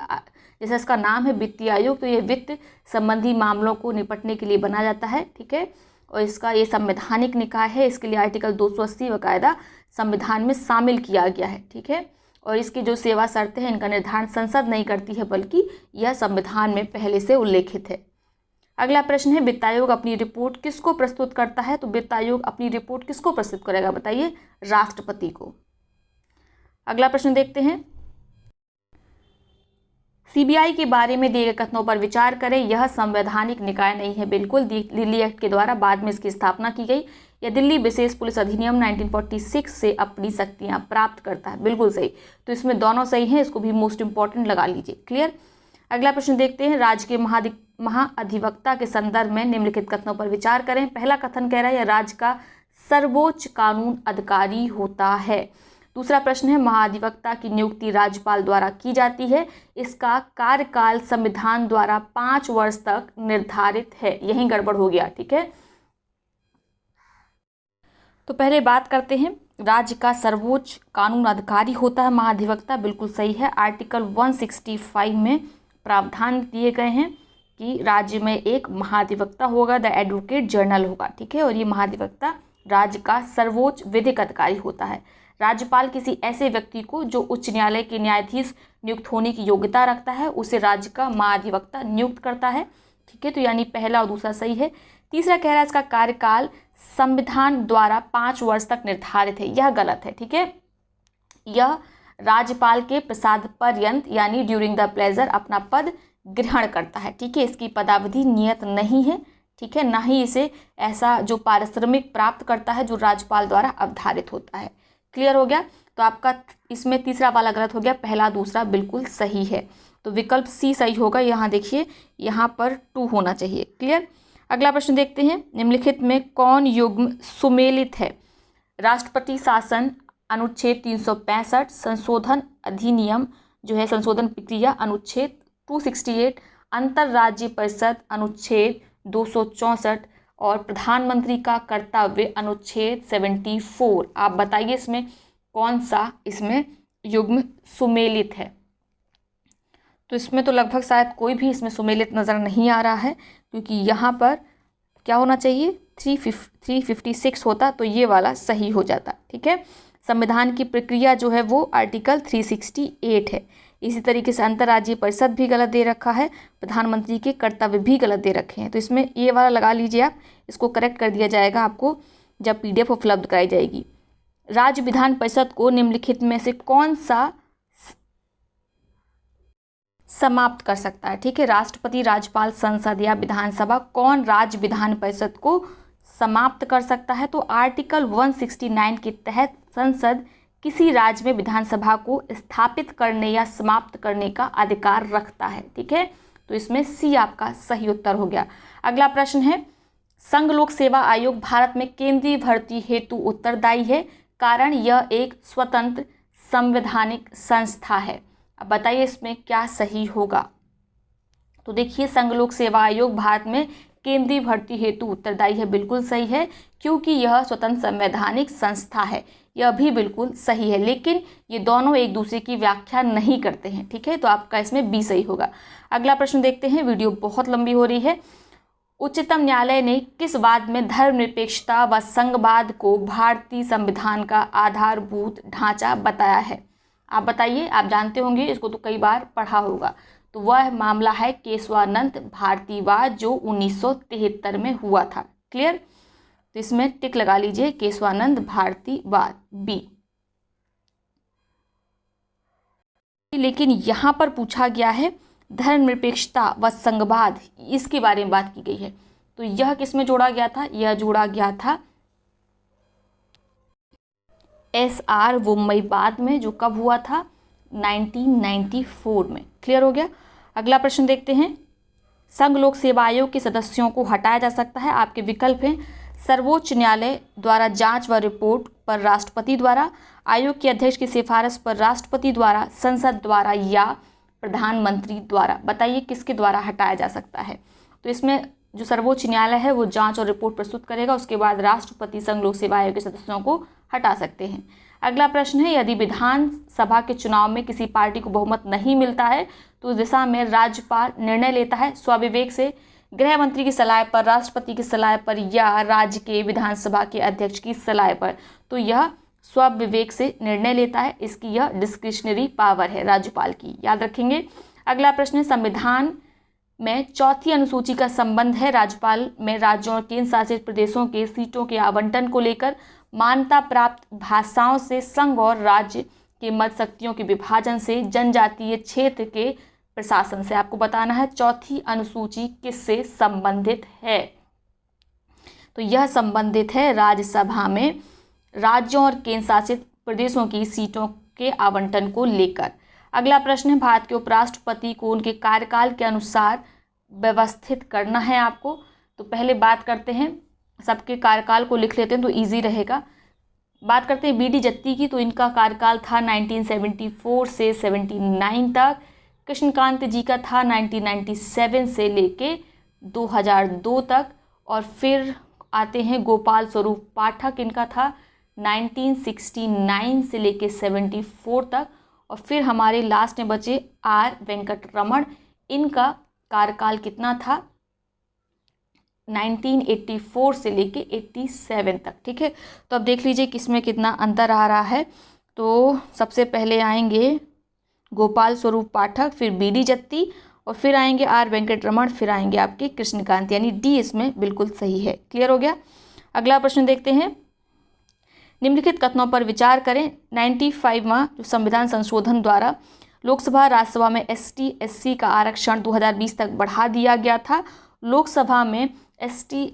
जैसा इसका नाम है वित्तीय आयोग, तो ये वित्त संबंधी मामलों को निपटने के लिए बना जाता है। ठीक है, और इसका ये संवैधानिक निकाय है। इसके लिए आर्टिकल 280 बाकायदा संविधान में शामिल किया गया है। ठीक है, और इसकी जो सेवा शर्तें हैं इनका निर्धारण संसद नहीं करती है बल्कि यह संविधान में पहले से उल्लेखित है। अगला प्रश्न है वित्त आयोग अपनी रिपोर्ट किसको प्रस्तुत करता है। तो वित्त आयोग अपनी रिपोर्ट किसको प्रस्तुत करेगा, बताइए, राष्ट्रपति को। अगला प्रश्न देखते हैं, सीबीआई के बारे में दिए गए कथनों पर विचार करें। यह संवैधानिक निकाय नहीं है। बिल्कुल, दिल्ली एक्ट के द्वारा बाद में इसकी स्थापना की गई। यह दिल्ली विशेष पुलिस अधिनियम 1946 से अपनी शक्तियां प्राप्त करता है। बिल्कुल सही। तो इसमें दोनों सही हैं, इसको भी मोस्ट इंपॉर्टेंट लगा लीजिए। क्लियर, अगला प्रश्न देखते हैं, राज्य के महाधिवक्ता के संदर्भ में निम्नलिखित कथनों पर विचार करें। पहला कथन कह रहा है यह राज्य का सर्वोच्च कानून अधिकारी होता है। दूसरा प्रश्न है महाधिवक्ता की नियुक्ति राज्यपाल द्वारा की जाती है। इसका कार्यकाल संविधान द्वारा 5 वर्ष तक निर्धारित है। यहीं गड़बड़ हो गया। ठीक है, तो पहले बात करते हैं, राज्य का सर्वोच्च कानून अधिकारी होता है महाधिवक्ता। बिल्कुल सही है। आर्टिकल 165 में प्रावधान दिए गए हैं कि राज्य में एक महाधिवक्ता होगा, द एडवोकेट जनरल होगा। ठीक है, और ये महाधिवक्ता राज्य का सर्वोच्च विधिक अधिकारी होता है। राज्यपाल किसी ऐसे व्यक्ति को जो उच्च न्यायालय के न्यायाधीश नियुक्त होने की योग्यता रखता है उसे राज्य का महाधिवक्ता नियुक्त करता है। ठीक है, तो यानी पहला और दूसरा सही है। तीसरा कह रहा है इसका कार्यकाल संविधान द्वारा 5 वर्ष तक निर्धारित है। यह गलत है। ठीक है, यह राज्यपाल के प्रसाद पर्यंत यानी ड्यूरिंग द प्लेजर अपना पद ग्रहण करता है। ठीक है, इसकी पदावधि नियत नहीं है। ठीक है, ना ही इसे ऐसा जो पारिश्रमिक प्राप्त करता है जो राज्यपाल द्वारा अवधारित होता है। क्लियर हो गया। तो आपका इसमें तीसरा वाला गलत हो गया, पहला दूसरा बिल्कुल सही है। तो विकल्प सी सही होगा। यहाँ देखिए, यहाँ पर 2 होना चाहिए। क्लियर, अगला प्रश्न देखते हैं, निम्नलिखित में कौन युग्म सुमेलित है। राष्ट्रपति शासन अनुच्छेद 365, संशोधन अधिनियम जो है संशोधन प्रक्रिया अनुच्छेद 268, अंतर्राज्यीय परिषद अनुच्छेद 264 और प्रधानमंत्री का कर्तव्य अनुच्छेद 74। आप बताइए इसमें कौन सा इसमें युग्म सुमेलित है। तो इसमें तो लगभग शायद कोई भी इसमें सुमेलित नज़र नहीं आ रहा है, क्योंकि यहाँ पर क्या होना चाहिए 356 होता तो ये वाला सही हो जाता। ठीक है, संविधान की प्रक्रिया जो है वो आर्टिकल 368 है। इसी तरीके से अंतर्राज्यीय परिषद भी गलत दे रखा है, प्रधानमंत्री के कर्तव्य भी गलत दे रखे हैं। तो इसमें ये वाला लगा लीजिए आप, इसको करेक्ट कर दिया जाएगा आपको जब PDF उपलब्ध कराई जाएगी। राज्य विधान परिषद को निम्नलिखित में से कौन सा समाप्त कर सकता है? ठीक है, राष्ट्रपति, राज्यपाल, संसद या विधानसभा, कौन राज्य विधान परिषद को समाप्त कर सकता है? तो आर्टिकल 169 के तहत संसद किसी राज्य में विधानसभा को स्थापित करने या समाप्त करने का अधिकार रखता है। ठीक है, तो इसमें C आपका सही उत्तर हो गया। अगला प्रश्न है, संघ लोक सेवा आयोग भारत में केंद्रीय भर्ती हेतु उत्तरदायी है, कारण यह एक स्वतंत्र संवैधानिक संस्था है। अब बताइए इसमें क्या सही होगा? तो देखिए, संघ लोक सेवा आयोग भारत में केंद्रीय भर्ती हेतु उत्तरदायी है, बिल्कुल सही है, क्योंकि यह स्वतंत्र संवैधानिक संस्था है। यह भी बिल्कुल सही है, लेकिन ये दोनों एक दूसरे की व्याख्या नहीं करते हैं। ठीक है, तो आपका इसमें B सही होगा। अगला प्रश्न देखते हैं, वीडियो बहुत लंबी हो रही है। उच्चतम न्यायालय ने किस वाद में धर्मनिरपेक्षता व संघवाद को भारतीय संविधान का आधारभूत ढांचा बताया है? आप बताइए, आप जानते होंगे, इसको तो कई बार पढ़ा होगा। तो वह मामला है केशवानंद भारतीवाद, जो 1973 में हुआ था। क्लियर? तो इसमें टिक लगा लीजिए, केशवानंद भारतीवाद B। लेकिन यहाँ पर पूछा गया है धर्मनिरपेक्षता व संघवाद, इसके बारे में बात की गई है। तो यह किसमें जोड़ा गया था? यह जोड़ा गया था SR वोम्मईवाद में, जो कब हुआ था? 1994 में। क्लियर हो गया? अगला प्रश्न देखते हैं, संघ लोक सेवा आयोग के सदस्यों को हटाया जा सकता है। आपके विकल्प हैं, सर्वोच्च न्यायालय द्वारा जांच व रिपोर्ट पर राष्ट्रपति द्वारा, आयोग के अध्यक्ष की सिफारिश पर राष्ट्रपति द्वारा, संसद द्वारा या प्रधानमंत्री द्वारा। बताइए किसके द्वारा हटाया जा सकता है? तो इसमें जो सर्वोच्च न्यायालय है वो जांच और रिपोर्ट प्रस्तुत करेगा, उसके बाद राष्ट्रपति संघ लोक सेवा आयोग के सदस्यों को हटा सकते हैं। अगला प्रश्न है, यदि विधानसभा के चुनाव में किसी पार्टी को बहुमत नहीं मिलता है तो उस दिशा में राज्यपाल निर्णय लेता है स्वविवेक से, गृह मंत्री की सलाह पर, राष्ट्रपति की सलाह पर या राज्य के विधानसभा के अध्यक्ष की सलाह पर? तो यह स्वविवेक से निर्णय लेता है, इसकी यह डिस्क्रिशनरी पावर है राज्यपाल की, याद रखेंगे। अगला प्रश्न है, संविधान में चौथी अनुसूची का संबंध है राज्यपाल में राज्यों और केंद्र शासित प्रदेशों के सीटों के आवंटन को लेकर, मान्यता प्राप्त भाषाओं से, संघ और राज्य के मत शक्तियों के विभाजन से, जनजातीय क्षेत्र के प्रशासन से। आपको बताना है चौथी अनुसूची किससे संबंधित है? तो यह संबंधित है राज्यसभा में राज्यों और केंद्र शासित प्रदेशों की सीटों के आवंटन को लेकर। अगला प्रश्न है, भारत के उपराष्ट्रपति को उनके कार्यकाल के अनुसार व्यवस्थित करना है आपको। तो पहले बात करते हैं, सबके कार्यकाल को लिख लेते हैं तो इजी रहेगा। बात करते हैं BD जत्ती की, तो इनका कार्यकाल था 1974 से 79 तक। कृष्णकांत जी का था 1997 से लेके 2002 तक। और फिर आते हैं गोपाल स्वरूप पाठक, इनका था 1969 से लेके 74 तक। और फिर हमारे लास्ट में बचे R वेंकटरमण, इनका कार्यकाल कितना था? 1984 से लेके 87 तक। ठीक है, तो अब देख लीजिए किसमें कितना अंतर आ रहा है। तो सबसे पहले आएंगे गोपाल स्वरूप पाठक, फिर BD जत्ती, और फिर आएंगे R वेंकटरमण, फिर आएंगे आपके कृष्णकांत, यानी D इसमें बिल्कुल सही है। क्लियर हो गया? अगला प्रश्न देखते हैं, निम्नलिखित कथनों पर विचार करें। 95वां जो संविधान संशोधन द्वारा लोकसभा राज्यसभा में ST SC का आरक्षण 2020 तक बढ़ा दिया गया था। लोकसभा में SC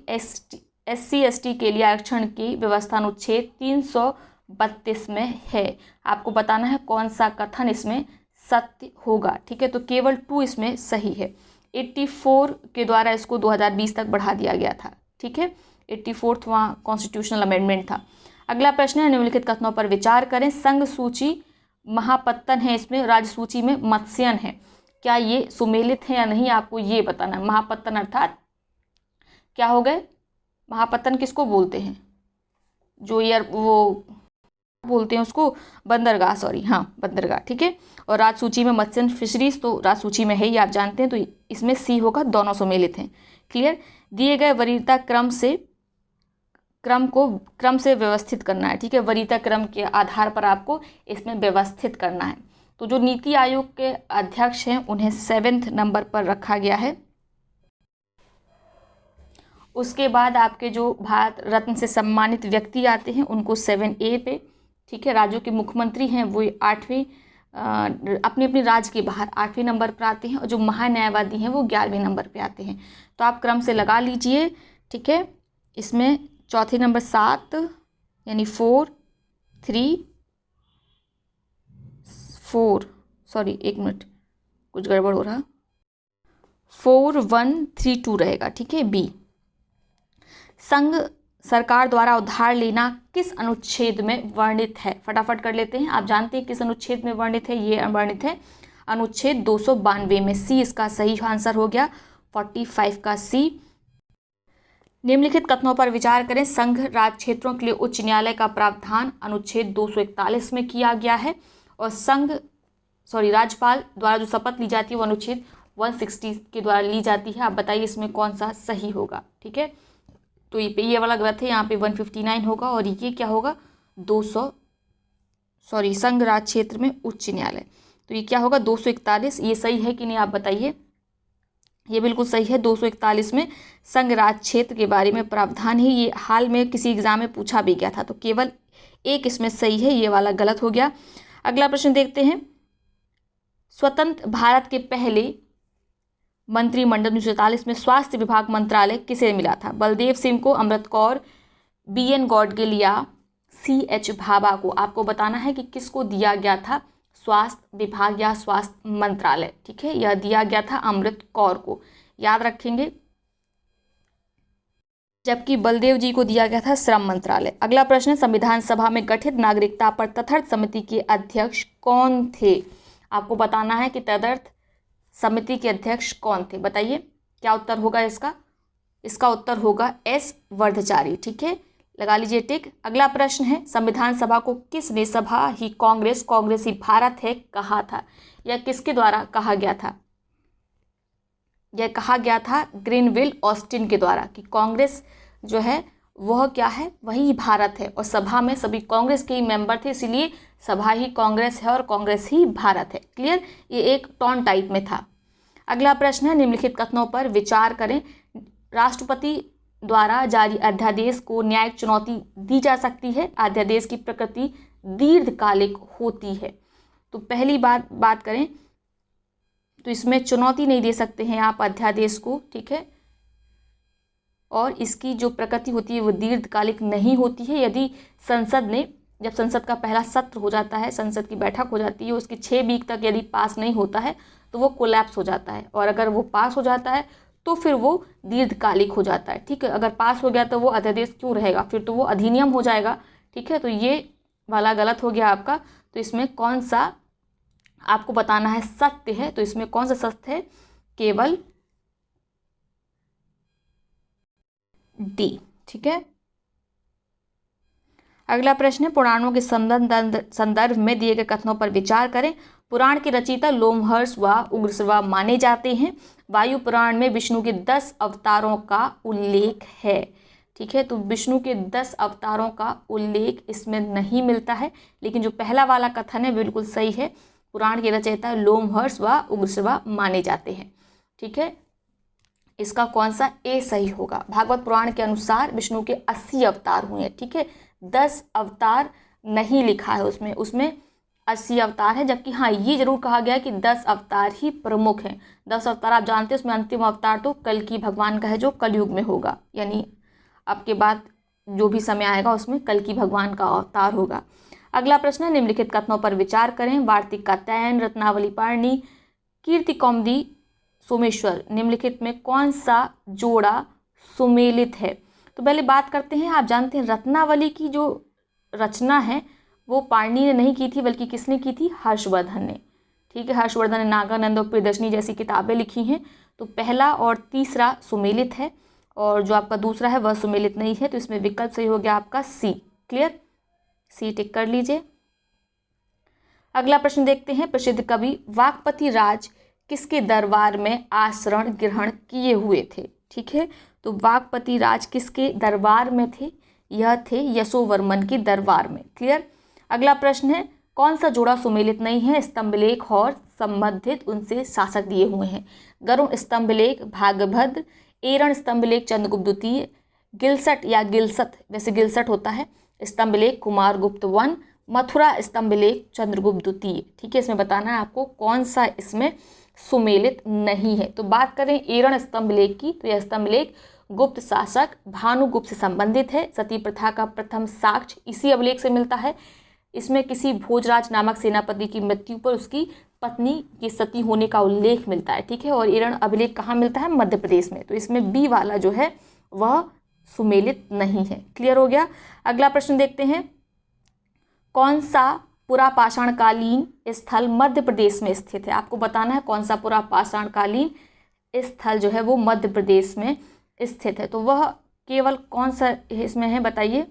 ST के लिए आरक्षण की व्यवस्था अनुच्छेद 332 में है। आपको बताना है कौन सा कथन इसमें सत्य होगा। ठीक है, तो केवल 2 इसमें सही है। 84 के द्वारा इसको 2020 तक बढ़ा दिया गया था। ठीक है, 84वां वहाँ कॉन्स्टिट्यूशनल अमेंडमेंट था। अगला प्रश्न है, निम्नलिखित कथनों पर विचार करें। संघ सूची महापत्तन है, इसमें राज्य सूची में मत्स्यन है, क्या ये सुमेलित है या नहीं, आपको ये बताना है। महापत्तन अर्थात क्या हो गए? महापत्तन किसको बोलते हैं? जो वो बोलते हैं उसको बंदरगाह, सॉरी, हाँ बंदरगाह। ठीक है, और राज सूची में मत्स्य फिशरीज तो राज सूची में है ही, आप जानते हैं। तो इसमें C होगा, दोनों सम्मिलित हैं। क्लियर? दिए गए वरीयता क्रम से व्यवस्थित करना है। ठीक है, वरीयता क्रम के आधार पर आपको इसमें व्यवस्थित करना है। तो जो नीति आयोग के अध्यक्ष हैं उन्हें 7वें नंबर पर रखा गया है। उसके बाद आपके जो भारत रत्न से सम्मानित व्यक्ति आते हैं उनको 7A पे, ठीक है। राज्यों के मुख्यमंत्री हैं वो 8वें अपने अपने राज्य के बाहर 8वें नंबर पर आते हैं, और जो महान्यायवादी हैं वो 11वें नंबर पे आते हैं। तो आप क्रम से लगा लीजिए, ठीक है। इसमें चौथे नंबर 7 यानी 4 3 4 सॉरी 1 मिनट कुछ गड़बड़ हो रहा, 4 1 3 2 रहेगा, ठीक है। बी, संघ सरकार द्वारा उधार लेना किस अनुच्छेद में वर्णित है? फटाफट कर लेते हैं। आप जानते हैं किस अनुच्छेद में वर्णित है? ये वर्णित है अनुच्छेद 292 में। सी इसका सही आंसर हो गया, 45 का सी। निम्नलिखित कथनों पर विचार करें। संघ राज्य क्षेत्रों के लिए उच्च न्यायालय का प्रावधान अनुच्छेद 241 में किया गया है, और राज्यपाल द्वारा जो शपथ ली जाती है वो अनुच्छेद 160 के द्वारा ली जाती है। आप बताइए इसमें कौन सा सही होगा, ठीक है। तो ये वाला गलत है, यहाँ पे 159 होगा, और ये क्या होगा 200 संघ राज्य क्षेत्र में उच्च न्यायालय, तो ये क्या होगा 241। ये सही है कि नहीं आप बताइए। ये बिल्कुल सही है, 241 में संघ राज्य क्षेत्र के बारे में प्रावधान है। ये हाल में किसी एग्जाम में पूछा भी गया था, तो केवल एक इसमें सही है, ये वाला गलत हो गया। अगला प्रश्न देखते हैं। स्वतंत्र भारत के पहले मंत्रिमंडल 1947 में स्वास्थ्य विभाग मंत्रालय किसे मिला था? बलदेव सिंह को, अमृत कौर, BN गौडगिल या CH भाभा को? आपको बताना है कि किसको दिया गया था स्वास्थ्य विभाग या स्वास्थ्य मंत्रालय, ठीक है। यह दिया गया था अमृत कौर को, याद रखेंगे, जबकि बलदेव जी को दिया गया था श्रम मंत्रालय। अगला प्रश्न, संविधान सभा में गठित नागरिकता पर तथर्थ समिति के अध्यक्ष कौन थे? आपको बताना है कि तदर्थ समिति के अध्यक्ष कौन थे, बताइए क्या उत्तर होगा इसका? इसका उत्तर होगा S वर्धचारी, ठीक है, लगा लीजिए टिक। अगला प्रश्न है, संविधान सभा को किसने सभा ही कांग्रेस ही भारत है कहा था? यह किसके द्वारा कहा गया था? यह कहा गया था ग्रीनविल ऑस्टिन के द्वारा, कि कांग्रेस जो है वह क्या है, वही भारत है, और सभा में सभी कांग्रेस के ही मेंबर थे, इसीलिए सभा ही कांग्रेस है और कांग्रेस ही भारत है। क्लियर, ये एक टॉन टाइप में था। अगला प्रश्न है, निम्नलिखित कथनों पर विचार करें। राष्ट्रपति द्वारा जारी अध्यादेश को न्यायिक चुनौती दी जा सकती है। अध्यादेश की प्रकृति दीर्घकालिक होती है। तो पहली बात करें तो इसमें चुनौती नहीं दे सकते हैं आप अध्यादेश को, ठीक है, और इसकी जो प्रकृति होती है वो दीर्घकालिक नहीं होती है। यदि जब संसद का पहला सत्र हो जाता है, संसद की बैठक हो जाती है, उसके 6 वीक तक यदि पास नहीं होता है तो वो कोलैप्स हो जाता है, और अगर वो पास हो जाता है तो फिर वो दीर्घकालिक हो जाता है, ठीक है। अगर पास हो गया तो वो अध्यादेश क्यों रहेगा, फिर तो वो अधिनियम हो जाएगा, ठीक है। तो ये वाला गलत हो गया आपका। तो इसमें कौन सा आपको बताना है सत्य है, तो इसमें कौन सा सत्य है? केवल डी, ठीक है। अगला प्रश्न है, पुराणों के संदर्भ में दिए गए कथनों पर विचार करें। पुराण के रचयिता लोमहर्ष व उग्रश्रवा माने जाते हैं। वायु पुराण में विष्णु के 10 अवतारों का उल्लेख है, ठीक है। तो विष्णु के 10 अवतारों का उल्लेख इसमें नहीं मिलता है, लेकिन जो पहला वाला कथन है बिल्कुल सही है। पुराण के रचयिता लोमहर्ष व उग्रश्रवा माने जाते हैं, ठीक है। इसका कौन सा ए सही होगा? भागवत पुराण के अनुसार विष्णु के 80 अवतार हुए हैं, ठीक है। 10 अवतार नहीं लिखा है उसमें 80 अवतार है, जबकि हाँ ये जरूर कहा गया है कि 10 अवतार ही प्रमुख हैं। 10 अवतार आप जानते हैं, उसमें अंतिम अवतार तो कल्कि भगवान का है जो कलयुग में होगा, यानी अब के बाद जो भी समय आएगा उसमें कल्कि भगवान का अवतार होगा। अगला प्रश्न है, निम्नलिखित कथनों पर विचार करें। वार्तिक कात्यायन, रत्नावली पाणिनि, कीर्ति कौमुदी, सोमेश्वर, निम्नलिखित में कौन सा जोड़ा सुमेलित है? तो पहले बात करते हैं, आप जानते हैं रत्नावली की जो रचना है वो पाणिनि ने नहीं की थी, बल्कि किसने की थी? हर्षवर्धन ने, ठीक है। हर्षवर्धन ने नागानंद और प्रियदर्शनी जैसी किताबें लिखी हैं। तो पहला और तीसरा सुमेलित है, और जो आपका दूसरा है वह सुमेलित नहीं है। तो इसमें विकल्प सही हो गया आपका सी। क्लियर, सी टिक कर लीजिए। अगला प्रश्न देखते हैं। प्रसिद्ध कवि वाक्पति राज किसके दरबार में आश्रय ग्रहण किए हुए थे? ठीक है, तो वाक्पति राज किसके दरबार में थे? यह थे यशोवर्मन के दरबार में। क्लियर। अगला प्रश्न है, कौन सा जोड़ा सुमेलित नहीं है? स्तंभलेख और संबंधित उनसे शासक दिए हुए हैं। गरुड़ स्तंभलेख भागभद्र, एरण स्तंभलेख चंद्रगुप्त द्वितीय, गिलसट या गिलसत, वैसे गिलसट होता है, स्तंभलेख कुमारगुप्त वन, मथुरा स्तंभलेख चंद्रगुप्त द्वितीय। ठीक है, इसमें बताना है आपको कौन सा इसमें सुमेलित नहीं है। तो बात करें एरण स्तंभलेख की, तो यह स्तंभलेख गुप्त शासक भानुगुप्त से संबंधित है। सती प्रथा का प्रथम साक्ष्य इसी अभिलेख से मिलता है। इसमें किसी भोजराज नामक सेनापति की मृत्यु पर उसकी पत्नी की सती होने का उल्लेख मिलता है। ठीक है, और एरण अभिलेख कहाँ मिलता है? मध्य प्रदेश में। तो इसमें बी वाला जो है वह सुमेलित नहीं है। क्लियर हो गया। अगला प्रश्न देखते हैं, कौन सा पुरापाषाणकालीन स्थल मध्य प्रदेश में स्थित है? आपको बताना है कौन सा पुरापाषाणकालीन स्थल जो है वो मध्य प्रदेश में स्थित है। तो वह केवल कौन सा इसमें है बताइए।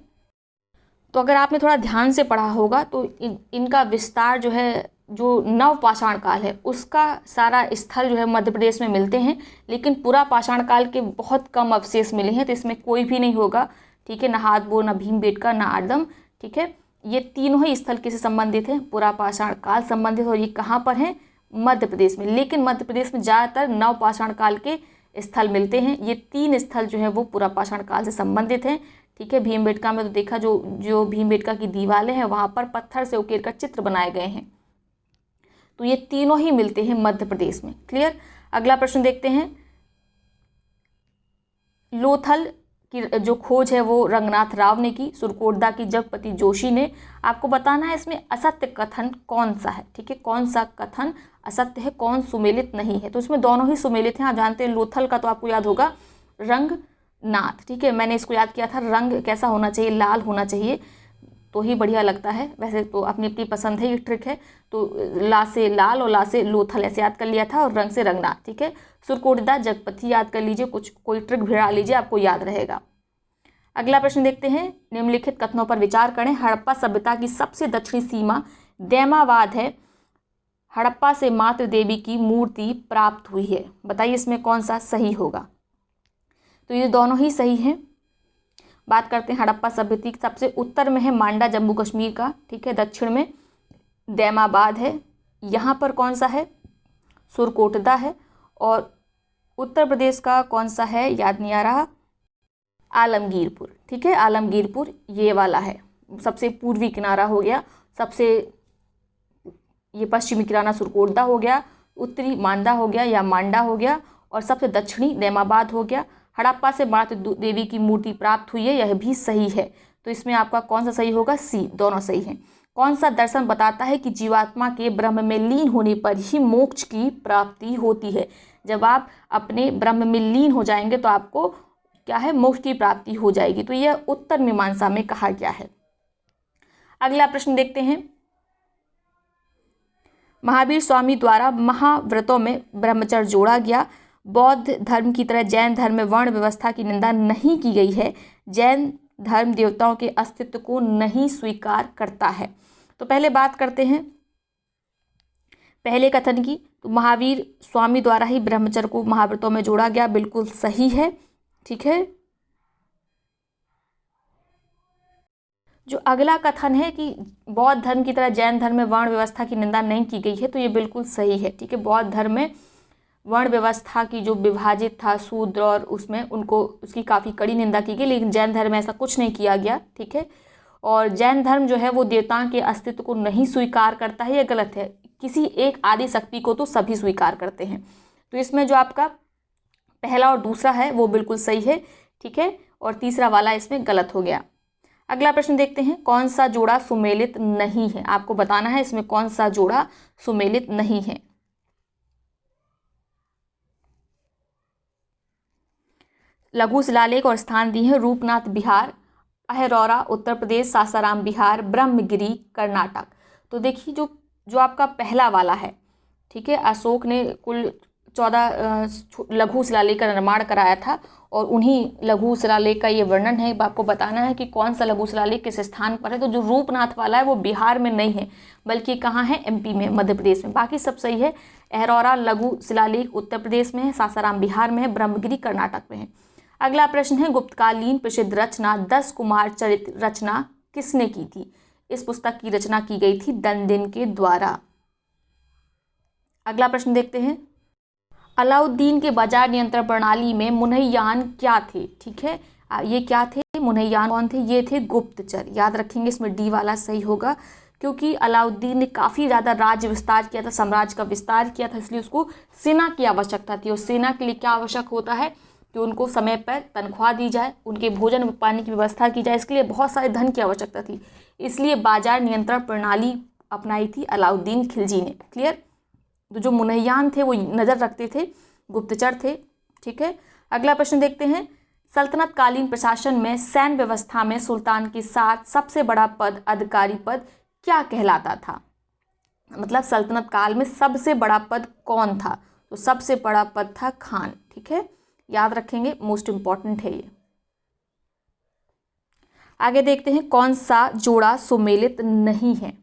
तो अगर आपने थोड़ा ध्यान से पढ़ा होगा तो इनका विस्तार जो है, जो नवपाषाण काल है उसका सारा स्थल जो है मध्य प्रदेश में मिलते हैं, लेकिन पुरापाषाण काल के बहुत कम अवशेष मिले हैं। तो इसमें कोई भी नहीं होगा। ठीक है, ना हाथबोर, ना भीमबेटका, ना आदम। ठीक है, ये तीनों ही स्थल किससे संबंधित हैं? पुरापाषाण काल संबंधित। और ये कहाँ पर हैं? मध्य प्रदेश में। लेकिन मध्य प्रदेश में ज़्यादातर नवपाषाण काल के स्थल मिलते हैं। ये 3 स्थल जो है वो पुरापाषाण काल से संबंधित हैं। ठीक है, भीमबेटका में तो देखा जो भीमबेटका की दीवारें हैं वहाँ पर पत्थर से उकेर कर चित्र बनाए गए हैं। तो ये तीनों ही मिलते हैं मध्य प्रदेश में। क्लियर। अगला प्रश्न देखते हैं, लोथल की जो खोज है वो रंगनाथ राव ने की, सुरकोटदा की जगपति जोशी ने। आपको बताना है इसमें असत्य कथन कौन सा है। ठीक है, कौन सा कथन असत्य है, कौन सुमेलित नहीं है? तो इसमें दोनों ही सुमेलित हैं। आप जानते हैं लोथल का तो आपको याद होगा रंगनाथ। ठीक है, मैंने इसको याद किया था, रंग कैसा होना चाहिए? लाल होना चाहिए तो ही बढ़िया लगता है। वैसे तो अपनी अपनी पसंद है, ये ट्रिक है। तो ला से लाल और ला से लोथल ऐसे याद कर लिया था, और रंग से रंगनाथ। ठीक है, सुरकोटदा जगपति याद कर लीजिए, कुछ कोई ट्रिक भिड़ा लीजिए, आपको याद रहेगा। अगला प्रश्न देखते हैं, निम्नलिखित कथनों पर विचार करें। हड़प्पा सभ्यता की सबसे दक्षिणी सीमा दैमाबाद है। हड़प्पा से मातृ देवी की मूर्ति प्राप्त हुई है। बताइए इसमें कौन सा सही होगा? तो ये दोनों ही सही हैं। बात करते हैं हड़प्पा सभ्यता की सबसे उत्तर में है मांडा जम्मू कश्मीर का। ठीक है, दक्षिण में दैमाबाद है। यहाँ पर कौन सा है? सुरकोटदा है। और उत्तर प्रदेश का कौन सा है? याद नहीं आ रहा। आलमगीरपुर। ठीक है, आलमगीरपुर ये वाला है। सबसे पूर्वी किनारा हो गया, सबसे ये पश्चिमी किनारा सुरकोटदा हो गया, उत्तरी मांडा हो गया या मांडा हो गया, और सबसे दक्षिणी दैमाबाद हो गया। हड़प्पा से मातृ देवी की मूर्ति प्राप्त हुई है, यह भी सही है। तो इसमें आपका कौन सा सही होगा? सी, दोनों सही हैं। कौन सा दर्शन बताता है कि जीवात्मा के ब्रह्म में लीन होने पर ही मोक्ष की प्राप्ति होती है? जब आप अपने ब्रह्म में लीन हो जाएंगे तो आपको क्या है? मोक्ष की प्राप्ति हो जाएगी। तो यह उत्तर मीमांसा में कहा गया है। अगला प्रश्न देखते हैं, महावीर स्वामी द्वारा महाव्रतों में ब्रह्मचर्य जोड़ा गया। बौद्ध धर्म की तरह जैन धर्म में वर्ण व्यवस्था की निंदा नहीं की गई है। जैन धर्म देवताओं के अस्तित्व को नहीं स्वीकार करता है। तो पहले बात करते हैं पहले कथन की। तो महावीर स्वामी द्वारा ही ब्रह्मचर्य को महाव्रतों में जोड़ा गया, बिल्कुल सही है। ठीक है, जो अगला कथन है कि बौद्ध धर्म की तरह जैन धर्म में वर्ण व्यवस्था की निंदा नहीं की गई है, तो ये बिल्कुल सही है। ठीक है, बौद्ध धर्म में वर्ण व्यवस्था की जो विभाजित था शूद्र, और उसमें उनको उसकी काफ़ी कड़ी निंदा की गई, लेकिन जैन धर्म में ऐसा कुछ नहीं किया गया। ठीक है, और जैन धर्म जो है वो देवताओं के अस्तित्व को नहीं स्वीकार करता है, ये गलत है। किसी एक आदि शक्ति को तो सभी स्वीकार करते हैं। तो इसमें जो आपका पहला और दूसरा है वो बिल्कुल सही है। ठीक है, और तीसरा वाला इसमें गलत हो गया। अगला प्रश्न देखते हैं, कौन सा जोड़ा सुमेलित नहीं है? आपको बताना है इसमें कौन सा जोड़ा सुमेलित नहीं है। लघु शिलालेख और स्थान दिए हैं, रूपनाथ बिहार, अहरौरा उत्तर प्रदेश, सासाराम बिहार, ब्रह्मगिरी कर्नाटक। तो देखिए जो आपका पहला वाला है, ठीक है, अशोक ने कुल 14 लघु शिलालेख का निर्माण कराया था, और उन्हीं लघु शिलालेख का ये वर्णन है। आपको बताना है कि कौन सा लघु शिलालेख किस स्थान पर है। तो जो रूपनाथ वाला है वो बिहार में नहीं है, बल्कि कहाँ है? एमपी में, मध्य प्रदेश में। बाकी सब सही है। अहरौरा लघु शिलालेख उत्तर प्रदेश में है, सासाराम बिहार में है, ब्रह्मगिरी कर्नाटक में है। अगला प्रश्न है, गुप्तकालीन प्रसिद्ध रचना 10 कुमार चरित रचना किसने की थी? इस पुस्तक की रचना की गई थी दंदिन के द्वारा। अगला प्रश्न देखते हैं, अलाउद्दीन के बाजार नियंत्रण प्रणाली में मुनैयान क्या थे? ठीक है, ये क्या थे? मुनैयान कौन थे? ये थे गुप्तचर। याद रखेंगे, इसमें डी वाला सही होगा, क्योंकि अलाउद्दीन ने काफ़ी ज़्यादा राज्य विस्तार किया था, साम्राज्य का विस्तार किया था, इसलिए उसको सेना की आवश्यकता थी। और सेना के लिए क्या आवश्यक होता है कि उनको समय पर तनख्वाह दी जाए, उनके भोजन पानी की व्यवस्था की जाए, इसके लिए बहुत सारे धन की आवश्यकता थी। इसलिए बाजार नियंत्रण प्रणाली अपनाई थी अलाउद्दीन खिलजी ने। क्लियर? तो जो मुनैयान थे वो नज़र रखते थे, गुप्तचर थे। ठीक है, अगला प्रश्न देखते हैं, सल्तनत कालीन प्रशासन में सैन्य व्यवस्था में सुल्तान के साथ सबसे बड़ा पद, अधिकारी पद क्या कहलाता था? मतलब सल्तनत काल में सबसे बड़ा पद कौन था? तो सबसे बड़ा पद था खान। ठीक है, याद रखेंगे, मोस्ट इंपॉर्टेंट है ये। आगे देखते हैं, कौन सा जोड़ा सुमेलित नहीं है?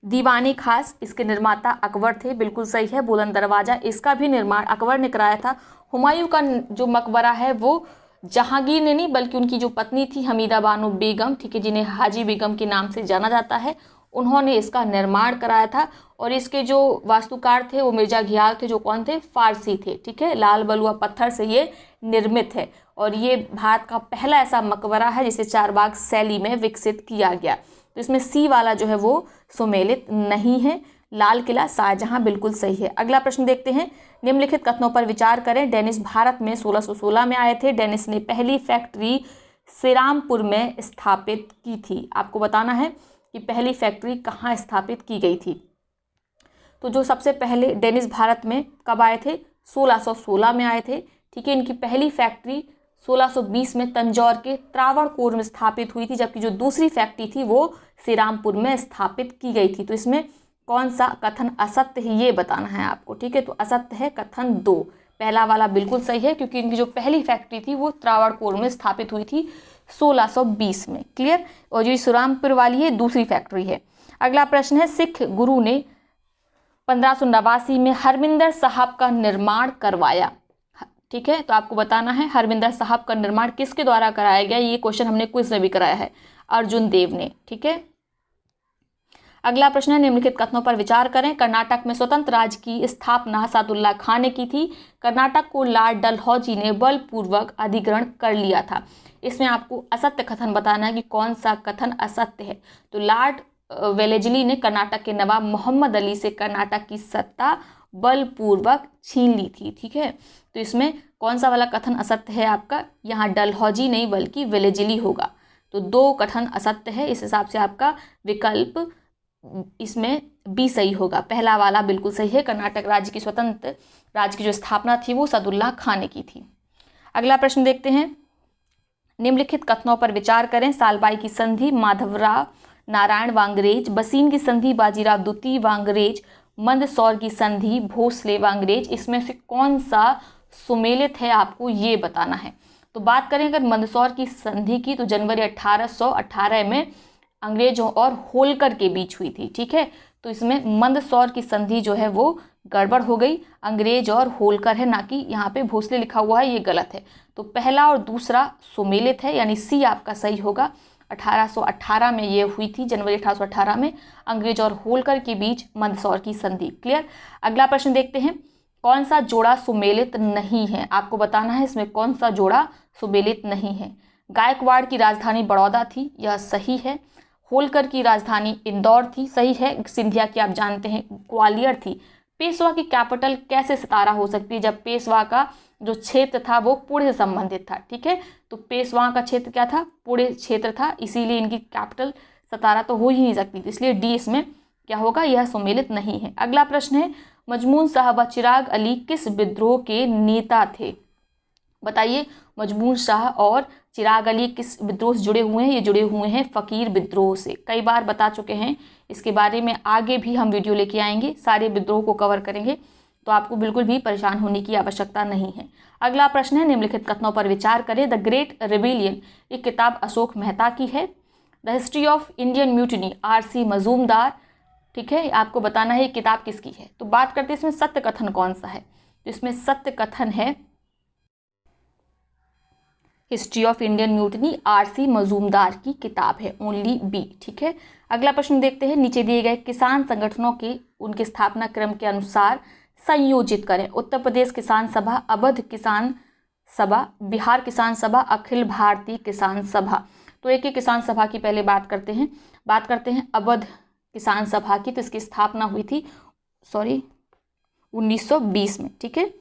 दीवानी खास, इसके निर्माता अकबर थे, बिल्कुल सही है। बुलंद दरवाजा, इसका भी निर्माण अकबर ने कराया था। हुमायूं का जो मकबरा है वो जहांगीर ने नहीं, बल्कि उनकी जो पत्नी थी हमीदा बानो बेगम, ठीक है, जिन्हें हाजी बेगम के नाम से जाना जाता है, उन्होंने इसका निर्माण कराया था। और इसके जो वास्तुकार थे वो मिर्जा घियाल थे, जो कौन थे? फारसी थे। ठीक है, लाल बलुआ पत्थर से ये निर्मित है और ये भारत का पहला ऐसा मकबरा है जिसे चारबाग शैली में विकसित किया गया। तो इसमें सी वाला जो है वो सुमेलित नहीं है। लाल किला शाहजहां बिल्कुल सही है। अगला प्रश्न देखते हैं, निम्नलिखित कथनों पर विचार करें। डेनिस भारत में 1616 में आए थे। डेनिस ने पहली फैक्ट्री श्रीरामपुर में स्थापित की थी। आपको बताना है कि पहली फैक्ट्री कहाँ स्थापित की गई थी। तो जो सबसे पहले डेनिस भारत में कब आए थे? 1616 में आए थे। ठीक है, इनकी पहली फैक्ट्री 1620 में तंजौर के त्रावणकोर में स्थापित हुई थी, जबकि जो दूसरी फैक्ट्री थी वो श्रीरामपुर में स्थापित की गई थी। तो इसमें कौन सा कथन असत्य है ये बताना है आपको। ठीक है, तो असत्य है कथन 2। पहला वाला बिल्कुल सही है, क्योंकि इनकी जो पहली फैक्ट्री थी वो त्रावणकोर में स्थापित हुई थी 1620 में। क्लियर? और जो श्रीरामपुर वाली है दूसरी फैक्ट्री है। अगला प्रश्न है, सिख गुरु ने 1589 में हरमिंदर साहब का निर्माण करवाया। ठीक है, तो आपको बताना है हरमिंदर साहब का निर्माण किसके द्वारा कराया गया। ये क्वेश्चन हमने क्विज में भी कराया है, अर्जुन देव ने। ठीक है, अगला प्रश्न है, निम्नलिखित कथनों पर विचार करें। कर्नाटक में स्वतंत्र राज्य की स्थापना सादुल्ला खान ने की थी। कर्नाटक को लॉर्ड डलहौजी ने बलपूर्वक अधिग्रहण कर लिया था। इसमें आपको असत्य कथन बताना है कि कौन सा कथन असत्य है। तो लॉर्ड वेलेस्ली ने कर्नाटक के नवाब मोहम्मद अली से कर्नाटक की सत्ता बलपूर्वक छीन ली थी। ठीक है, तो इसमें कौन सा वाला कथन असत्य है आपका? यहाँ डलहौजी नहीं बल्कि वेलेस्ली होगा। तो 2 कथन असत्य है, इस हिसाब से आपका विकल्प इसमें बी सही होगा। पहला वाला बिल्कुल सही है, कर्नाटक राज्य की स्वतंत्र राज्य की जो स्थापना थी वो सादुल्ला खान ने की थी। अगला प्रश्न देखते हैं, निम्नलिखित कथनों पर विचार करें। सालबाई की संधि, माधवराव नारायण वांगरेज, बसीन की संधि, बाजीराव द्वितीय वांगरेज, मंदसौर की संधि, भोसले वांगरेज, इसमें से कौन सा सुमेलित है आपको ये बताना है। तो बात करें अगर मंदसौर की संधि की, तो जनवरी 1818 में अंग्रेजों और होलकर के बीच हुई थी। ठीक है, तो इसमें मंदसौर की संधि जो है वो गड़बड़ हो गई, अंग्रेज और होलकर है, ना कि यहाँ पे भोसले लिखा हुआ है, ये गलत है। तो पहला और दूसरा सुमेलित है, यानी सी आपका सही होगा। 1818 में ये हुई थी, जनवरी 1818 में अंग्रेज और होलकर के बीच मंदसौर की संधि। क्लियर? अगला प्रश्न देखते हैं, कौन सा जोड़ा सुमेलित नहीं है? आपको बताना है इसमें कौन सा जोड़ा सुमेलित नहीं है। गायकवाड़ की राजधानी बड़ौदा थी, यह सही है। होलकर की राजधानी इंदौर थी, सही है। सिंधिया की आप जानते हैं ग्वालियर थी। पेशवा की कैपिटल कैसे सतारा हो सकती है, जब पेशवा का जो क्षेत्र था वो पुणे से संबंधित था। ठीक है, तो पेशवा का क्षेत्र क्या था? पुणे क्षेत्र था, इसीलिए इनकी कैपिटल सतारा तो हो ही नहीं सकती, इसलिए डी इसमें क्या होगा, यह सुमेलित नहीं है। अगला प्रश्न है, मजमून शाह व चिराग अली किस विद्रोह के नेता थे? बताइए, मजमून शाह और चिराग अली किस विद्रोह से जुड़े हुए हैं? ये जुड़े हुए हैं फकीर विद्रोह से। कई बार बता चुके हैं इसके बारे में, आगे भी हम वीडियो लेके आएंगे, सारे विद्रोह को कवर करेंगे, तो आपको बिल्कुल भी परेशान होने की आवश्यकता नहीं है। अगला प्रश्न है, निम्नलिखित कथनों पर विचार करें। द ग्रेट रिबेलियन एक किताब अशोक मेहता की है। The history of Indian mutiny R.C. Majumdar. ठीक है, आपको बताना है ये किताब किसकी है। तो बात करते हैं इसमें सत्य कथन कौन सा है। तो इसमें सत्य कथन है history of Indian mutiny RC Majumdar की किताब है, ओनली बी। ठीक है, अगला प्रश्न देखते हैं। नीचे दिए गए किसान संगठनों के उनके स्थापना क्रम के अनुसार संयोजित करें। उत्तर प्रदेश किसान सभा, अवध किसान सभा, बिहार किसान सभा, अखिल भारतीय किसान सभा। तो एक ही किसान सभा की पहले बात करते हैं अवध किसान सभा की। तो इसकी स्थापना हुई थी 1920 में। ठीक है,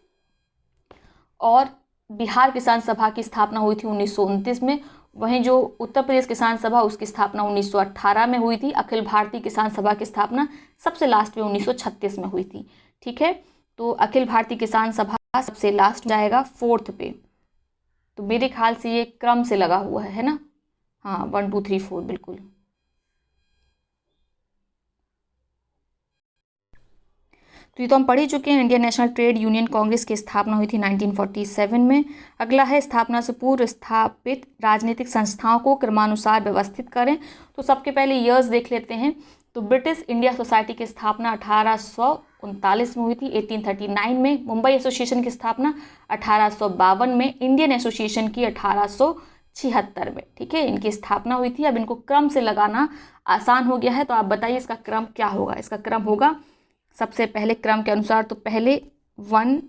और बिहार किसान सभा की स्थापना हुई थी 1929 में। वहीं जो उत्तर प्रदेश किसान सभा उसकी स्थापना 1918 में हुई थी। अखिल भारतीय किसान सभा की स्थापना सबसे लास्ट में 1936 में हुई थी। ठीक है, तो अखिल भारतीय किसान सभा सबसे लास्ट जाएगा 4th पे। तो मेरे ख्याल से ये क्रम से लगा हुआ है ना। हाँ, 1 2 3 4 बिल्कुल। तो ये तो हम पढ़ ही चुके हैं। Indian national trade union Congress की स्थापना हुई थी 1947 में। अगला है स्थापना से पूर्व स्थापित राजनीतिक संस्थाओं को क्रमानुसार व्यवस्थित करें। तो सबके पहले ईयर्स देख लेते हैं। तो ब्रिटिश इंडिया सोसाइटी की स्थापना 1839 में हुई थी, 1839 में। मुंबई एसोसिएशन की स्थापना 1852 में। इंडियन एसोसिएशन की 1876 में। ठीक है, इनकी स्थापना हुई थी। अब इनको क्रम से लगाना आसान हो गया है। तो आप बताइए इसका क्रम क्या होगा। इसका क्रम होगा सबसे पहले क्रम के अनुसार तो पहले 1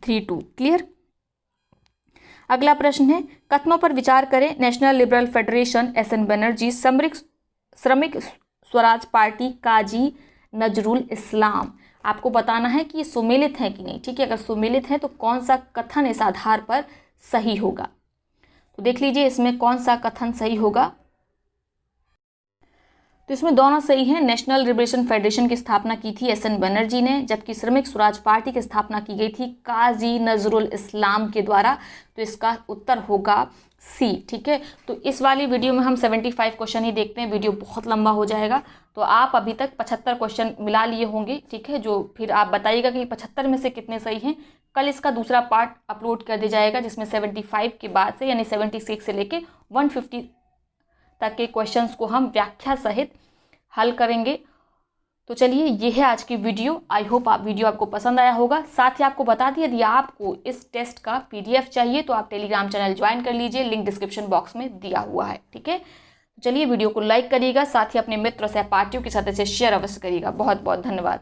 3 2। क्लियर। अगला प्रश्न है, कथनों पर विचार करें। National liberal federation SN Banerjee, श्रमिक स्वराज पार्टी काजी नजरुल इस्लाम। आपको बताना है कि ये सुमेलित है कि नहीं। ठीक है, अगर सुमेलित है तो कौन सा कथन इस आधार पर सही होगा। तो देख लीजिए इसमें कौन सा कथन सही होगा। तो इसमें दोनों सही हैं। नेशनल लिबरेशन फेडरेशन की स्थापना की थी SN बनर्जी ने, जबकि श्रमिक स्वराज पार्टी की स्थापना की गई थी काजी नजरुल इस्लाम के द्वारा। तो इसका उत्तर होगा C। ठीक है, तो इस वाली वीडियो में हम 75 क्वेश्चन ही देखते हैं, वीडियो बहुत लंबा हो जाएगा। तो आप अभी तक 75 क्वेश्चन मिला लिए होंगे। ठीक है, जो फिर आप बताइएगा कि 75 में से कितने सही हैं। कल इसका दूसरा पार्ट अपलोड कर दिया जाएगा, जिसमें 75 के बाद से यानी 76 से लेके 150 तक के क्वेश्चंस को हम व्याख्या सहित हल करेंगे। तो चलिए, ये है आज की वीडियो। आई होप वीडियो आपको पसंद आया होगा। साथ ही आपको बता दिए, यदि आपको इस टेस्ट का PDF चाहिए तो आप टेलीग्राम चैनल ज्वाइन कर लीजिए, लिंक डिस्क्रिप्शन बॉक्स में दिया हुआ है। ठीक है, चलिए वीडियो को लाइक करिएगा, साथ ही अपने मित्र और सहपाठियों के साथ इसे शेयर अवश्य करिएगा। बहुत बहुत धन्यवाद।